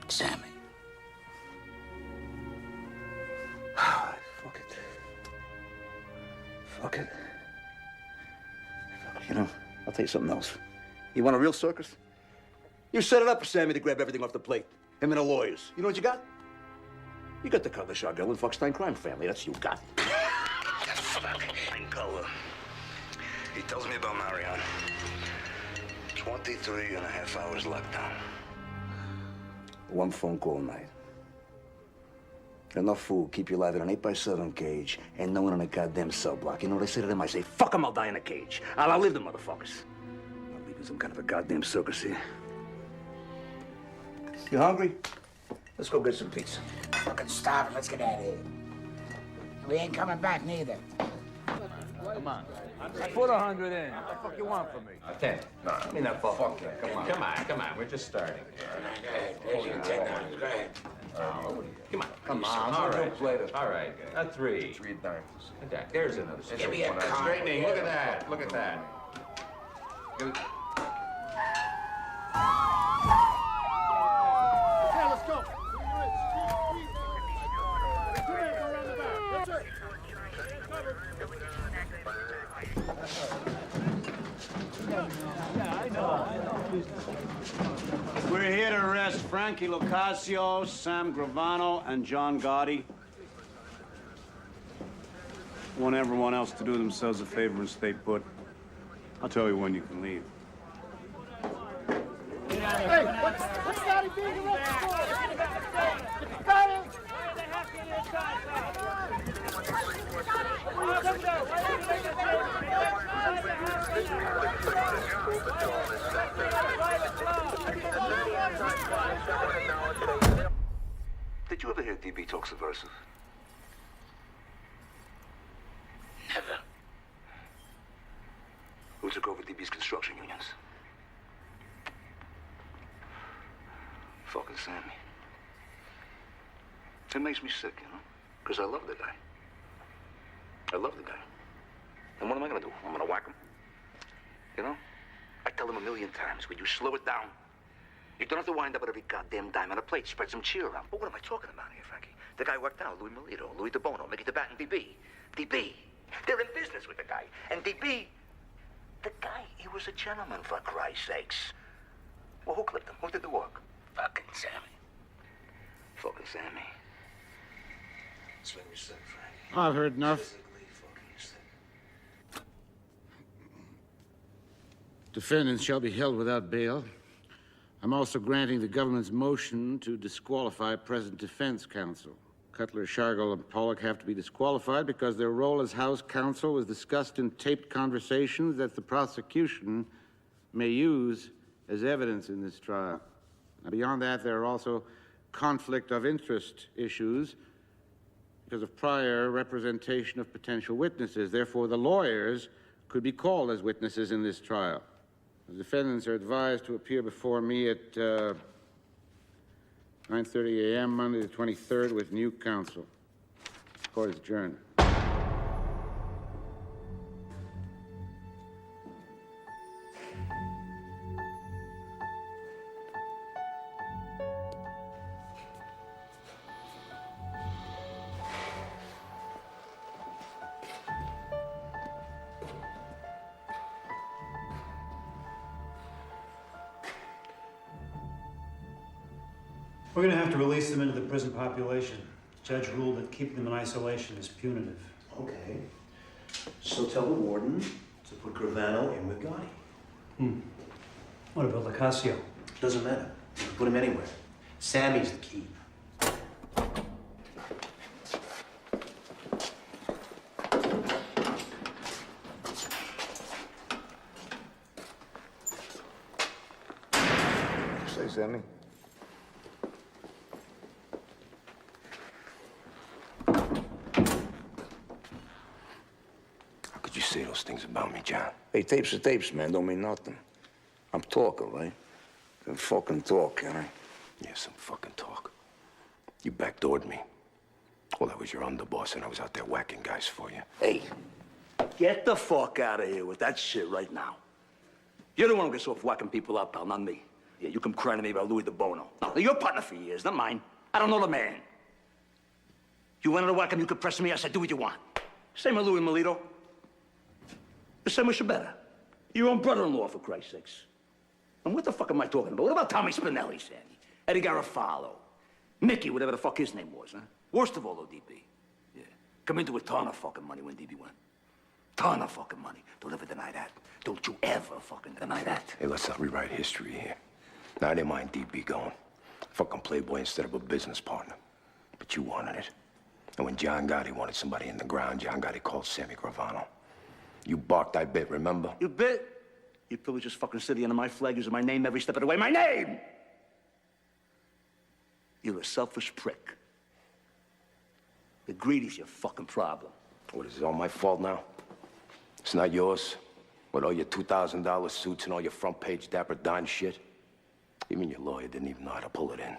C: Sammy. Fuck it. Fuck it. You know, I'll tell you something else. You want a real circus? You set it up for Sammy to grab everything off the plate. Him and the lawyers. You know what you got? You got the Cutler, Chargell, and Foxstein crime family. That's what you got. That fucking color. He tells me about Marion. 23 and a half hours lockdown. One phone call a night. Enough food, keep you alive in an 8x7 cage, and no one in a goddamn cell block. You know what I say to them? I say, fuck them, I'll die in a cage. I'll outlive them, motherfuckers. I'll leave you some kind of a goddamn circus here. You hungry? Let's go get some pizza.
B: Fucking starving. Let's get out of here. We ain't coming back neither.
J: Come on. I put 100 in. What the fuck you want from me?
U: 10.
J: No, I mean that fuck.
U: Fuck it. Come on. We're just starting.
B: Go ahead. Here's your $10. Go ahead.
U: Come on. All right. A 3. 3 dimes. There's another.
B: Give me a car.
U: Straightening. Look at that.
K: Okay, let's go.
H: We're here to arrest Frankie Locascio, Sam Gravano, and John Gotti. I want everyone else to do themselves a favor and stay put. I'll tell you when you can leave.
K: Hey, what's Gotti being arrested for? Gotti!
C: Did you ever hear DB talk subversive?
B: Never.
C: Who took over DB's construction unions? Fucking Sammy. It makes me sick, you know? Because I love the guy. I love the guy. And what am I gonna do? I'm gonna whack him. You know? I tell him a million times, will you slow it down? You don't have to wind up with every goddamn dime on a plate. Spread some cheer around. But what am I talking about here, Frankie? The guy worked out, Louis Milito, Louis DeBono, Mickey DeBat, and DB. They're in business with the guy. And DB, the guy, he was a gentleman, for Christ's sakes. Well, who clipped him? Who did the work?
B: Fucking Sammy.
C: Fucking Sammy. That's what you said, Frankie.
M: I've heard enough. Defendants shall be held without bail. I'm also granting the government's motion to disqualify present defense counsel. Cutler, Shargel, and Pollock have to be disqualified because their role as House counsel was discussed in taped conversations that the prosecution may use as evidence in this trial. Now, beyond that, there are also conflict of interest issues because of prior representation of potential witnesses. Therefore, the lawyers could be called as witnesses in this trial. The defendants are advised to appear before me at 9:30 a.m. Monday the 23rd with new counsel. Court is adjourned.
S: We're going to have to release them into the prison population. The judge ruled that keeping them in isolation is punitive.
X: Okay. So tell the warden to put Gravano in with Gotti.
S: What about Locascio?
X: Doesn't matter. You can put him anywhere. Sammy's the key.
A: Say, Sammy.
E: John.
C: Hey, tapes are tapes, man. Don't mean nothing. I'm talking, right? Can fucking talk, can I?
E: Yeah, some fucking talk. You backdoored me. Well, I was your underboss, and I was out there whacking guys for you.
C: Hey, get the fuck out of here with that shit right now. You're the one who gets off whacking people up, pal, not me. Yeah, you come crying to me about Louis the Bono. No, you're your partner for years, not mine. I don't know the man. You wanted to whack him, you could press me. I said, do what you want. Same with Louis Melito. The same with Shabetta. Your own brother-in-law, for Christ's sakes. And what the fuck am I talking about? What about Tommy Spinelli, Sandy? Eddie Garofalo? Mickey, whatever the fuck his name was, huh? Worst of all, though, DB. Yeah. Come into a ton of fucking money when DB went. Ton of fucking money. Don't ever deny that. Don't you ever fucking deny that.
E: Hey, let's not rewrite history here. Now, I didn't mind DB going. Fucking playboy instead of a business partner. But you wanted it. And when John Gotti wanted somebody in the ground, John Gotti called Sammy Gravano. You barked, I bit, remember?
C: You bit? You probably just fucking sitting under my flag using my name every step of the way. My name! You're a selfish prick. The greedy's your fucking problem.
E: What, is it all my fault now? It's not yours? With all your $2,000 suits and all your front-page Dapper Dan shit? You mean your lawyer didn't even know how to pull it in?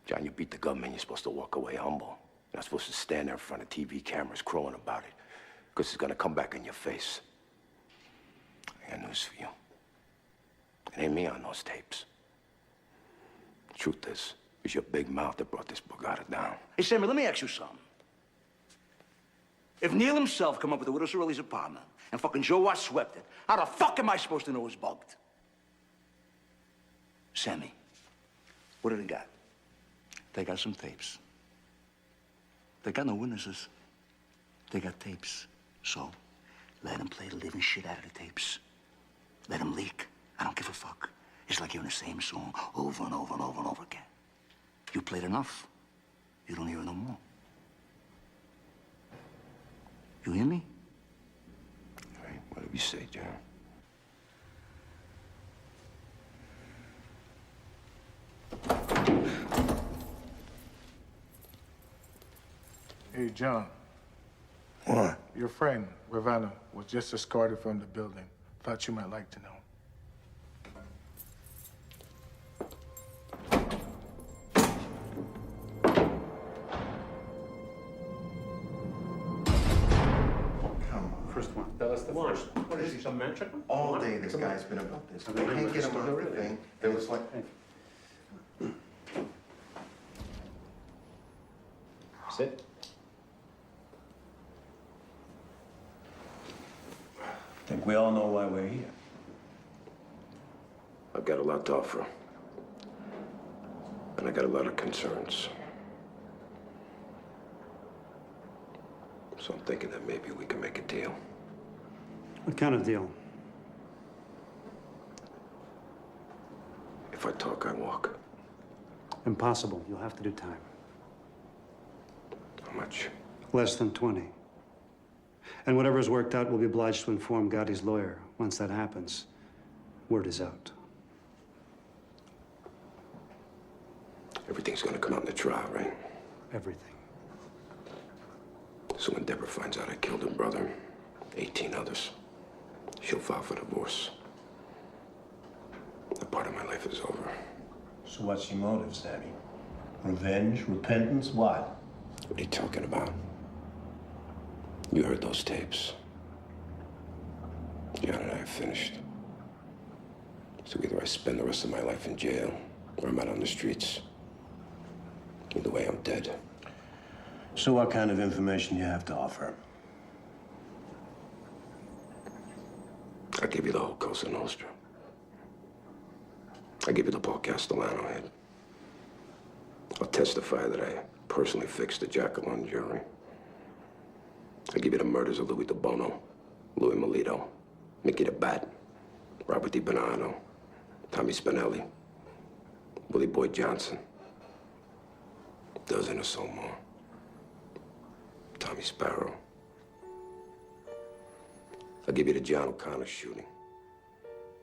E: John, you beat the government, you're supposed to walk away humble. You're not supposed to stand there in front of TV cameras crowing about it, because it's gonna come back in your face. I got news for you. It ain't me on those tapes. The truth is, it was your big mouth that brought this Bugatti down.
C: Hey, Sammy, let me ask you something. If Neil himself come up with the Widow Sorelli's apartment and fucking Joe Watt swept it, how the fuck am I supposed to know it's bugged? Sammy, what do they got? They got some tapes. They got no witnesses. They got tapes. So, let them play the living shit out of the tapes. Let them leak. I don't give a fuck. It's like hearing the same song over and over and over and over again. You played enough, you don't hear it no more. You hear me?
E: All right, whatever you say, John.
P: Hey, John.
C: What?
P: Your friend, Ravana, was just escorted from the building. Thought you might like to know.
S: First one.
F: Tell us the first. What is he, some mansion?
X: All day this guy's been about this. We can't get him off the thing. There was like...
F: Sit.
X: I think we all know why we're here.
E: I've got a lot to offer. And I got a lot of concerns. So I'm thinking that maybe we can make a deal.
S: What kind of deal?
E: If I talk, I walk.
S: Impossible. You'll have to do time.
E: How much?
S: Less than 20. And whatever is worked out, we'll be obliged to inform Gotti's lawyer. Once that happens, word is out.
E: Everything's gonna come out in the trial, right?
S: Everything.
E: So when Deborah finds out I killed her brother, 18 others, she'll file for divorce. That part of my life is over.
X: So what's your motive, Sammy? Revenge, repentance, what?
E: What are you talking about? You heard those tapes. John and I are finished. So either I spend the rest of my life in jail, or I'm out on the streets. Either way, I'm dead.
X: So what kind of information do you have to offer?
E: I'll give you the whole Cosa Nostra. I'll give you the Paul Castellano head. I'll testify that I personally fixed the Jackalone jury. I'll give you the murders of Louis the Bono, Louis Melito, Mickey the Bat, Robert DiBernardo, Tommy Spinelli, Willie Boyd Johnson. A dozen or so more. Tommy Sparrow. I'll give you the John O'Connor shooting.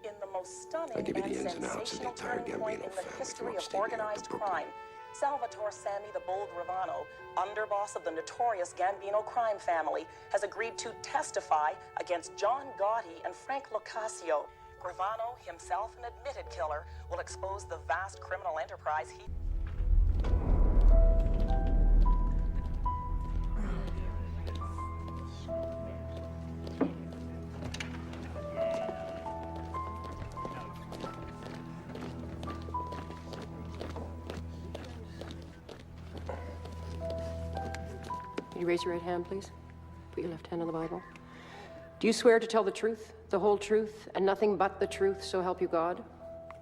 R: In the most stunning
E: I'll give you the
R: and
E: ins and outs of the
R: sensational
E: entire
R: turning point
E: Gambino
R: in the
E: family
R: history
E: from
R: of
E: upstate New York to
R: organized
E: Brooklyn.
R: crime,
G: Salvatore Sammy the Bold Gravano, underboss of the notorious Gambino crime family, has agreed to testify against John Gotti and Frank Locascio. Gravano, himself an admitted killer, will expose the vast criminal enterprise he...
R: Will you raise your right hand, please? Put your left hand on the Bible. Do you swear to tell the truth, the whole truth, and nothing but the truth, so help you God?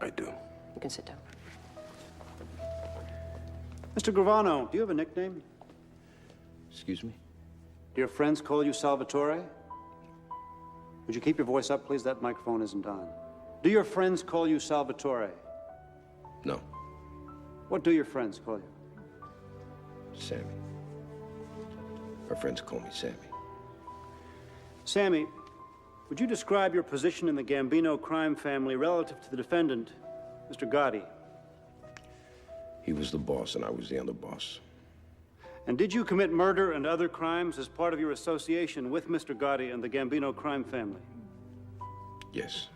E: I do.
R: You can sit down.
S: Mr. Gravano, do you have a nickname?
E: Excuse me?
S: Do your friends call you Salvatore? Would you keep your voice up, please? That microphone isn't on. Do your friends call you Salvatore?
E: No.
S: What do your friends call you?
E: Sammy. My friends call me Sammy.
S: Sammy, would you describe your position in the Gambino crime family relative to the defendant, Mr. Gotti?
E: He was the boss and I was the underboss.
S: And did you commit murder and other crimes as part of your association with Mr. Gotti and the Gambino crime family?
E: Yes.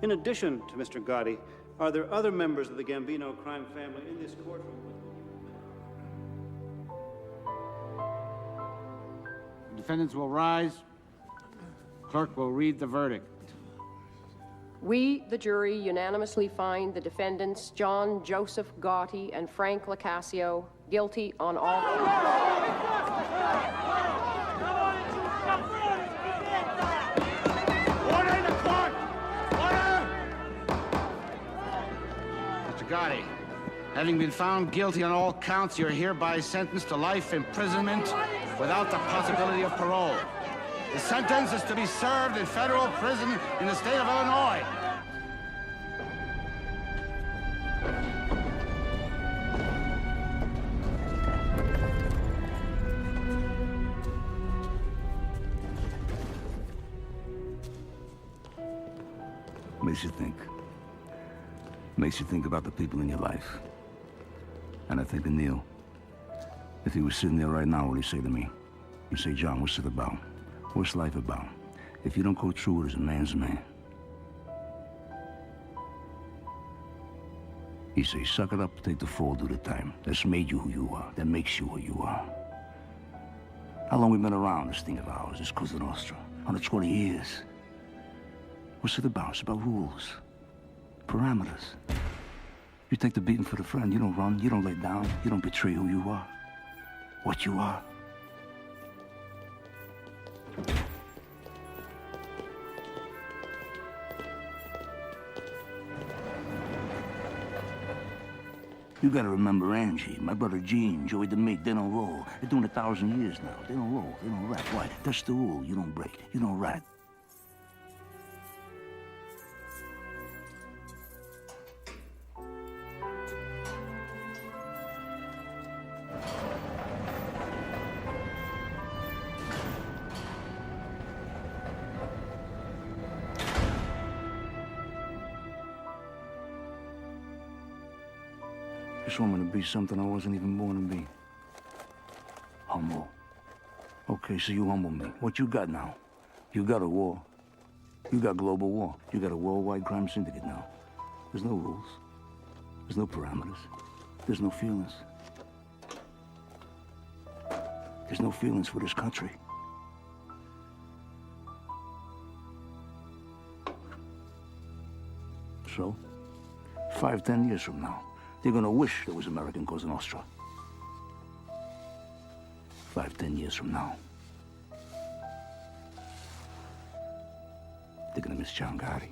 S: In addition to Mr. Gotti, are there other members of the Gambino crime family in this courtroom?
M: Defendants will rise. Clerk will read the verdict.
R: We, the jury, unanimously find the defendants, John Joseph Gotti and Frank Locascio, guilty on all counts.
M: Order in the court! Order! Mr. Gotti, having been found guilty on all counts, you're hereby sentenced to life imprisonment without the possibility of parole. The sentence is to be served in federal prison in the state of Illinois.
C: Makes you think. Makes you think about the people in your life. And I think of Neil. If he was sitting there right now, what would he say to me? He'd say, John, what's it about? What's life about? If you don't go through it as a man's man. He'd say, suck it up, take the fall, do the time. That's made you who you are. That makes you who you are. How long we been around, this thing of ours, this Cosa Nostra? 120 years. What's it about? It's about rules. Parameters. You take the beating for the friend. You don't run, you don't lay down, you don't betray who you are. What you are. You gotta remember Angie, my brother Gene, Joey DeMate, they don't roll. They're doing 1,000 years now. They don't roll, they don't rap. Why? That's the rule. You don't break, you don't rat. This woman to be something I wasn't even born to be. Humble. Okay, so you humble me. What you got now? You got a war. You got global war. You got a worldwide crime syndicate now. There's no rules. There's no parameters. There's no feelings. There's no feelings for this country. So, 5, 10 years from now, they're gonna wish there was American Cosa Nostra. 5, 10 years from now. They're gonna miss John Gotti.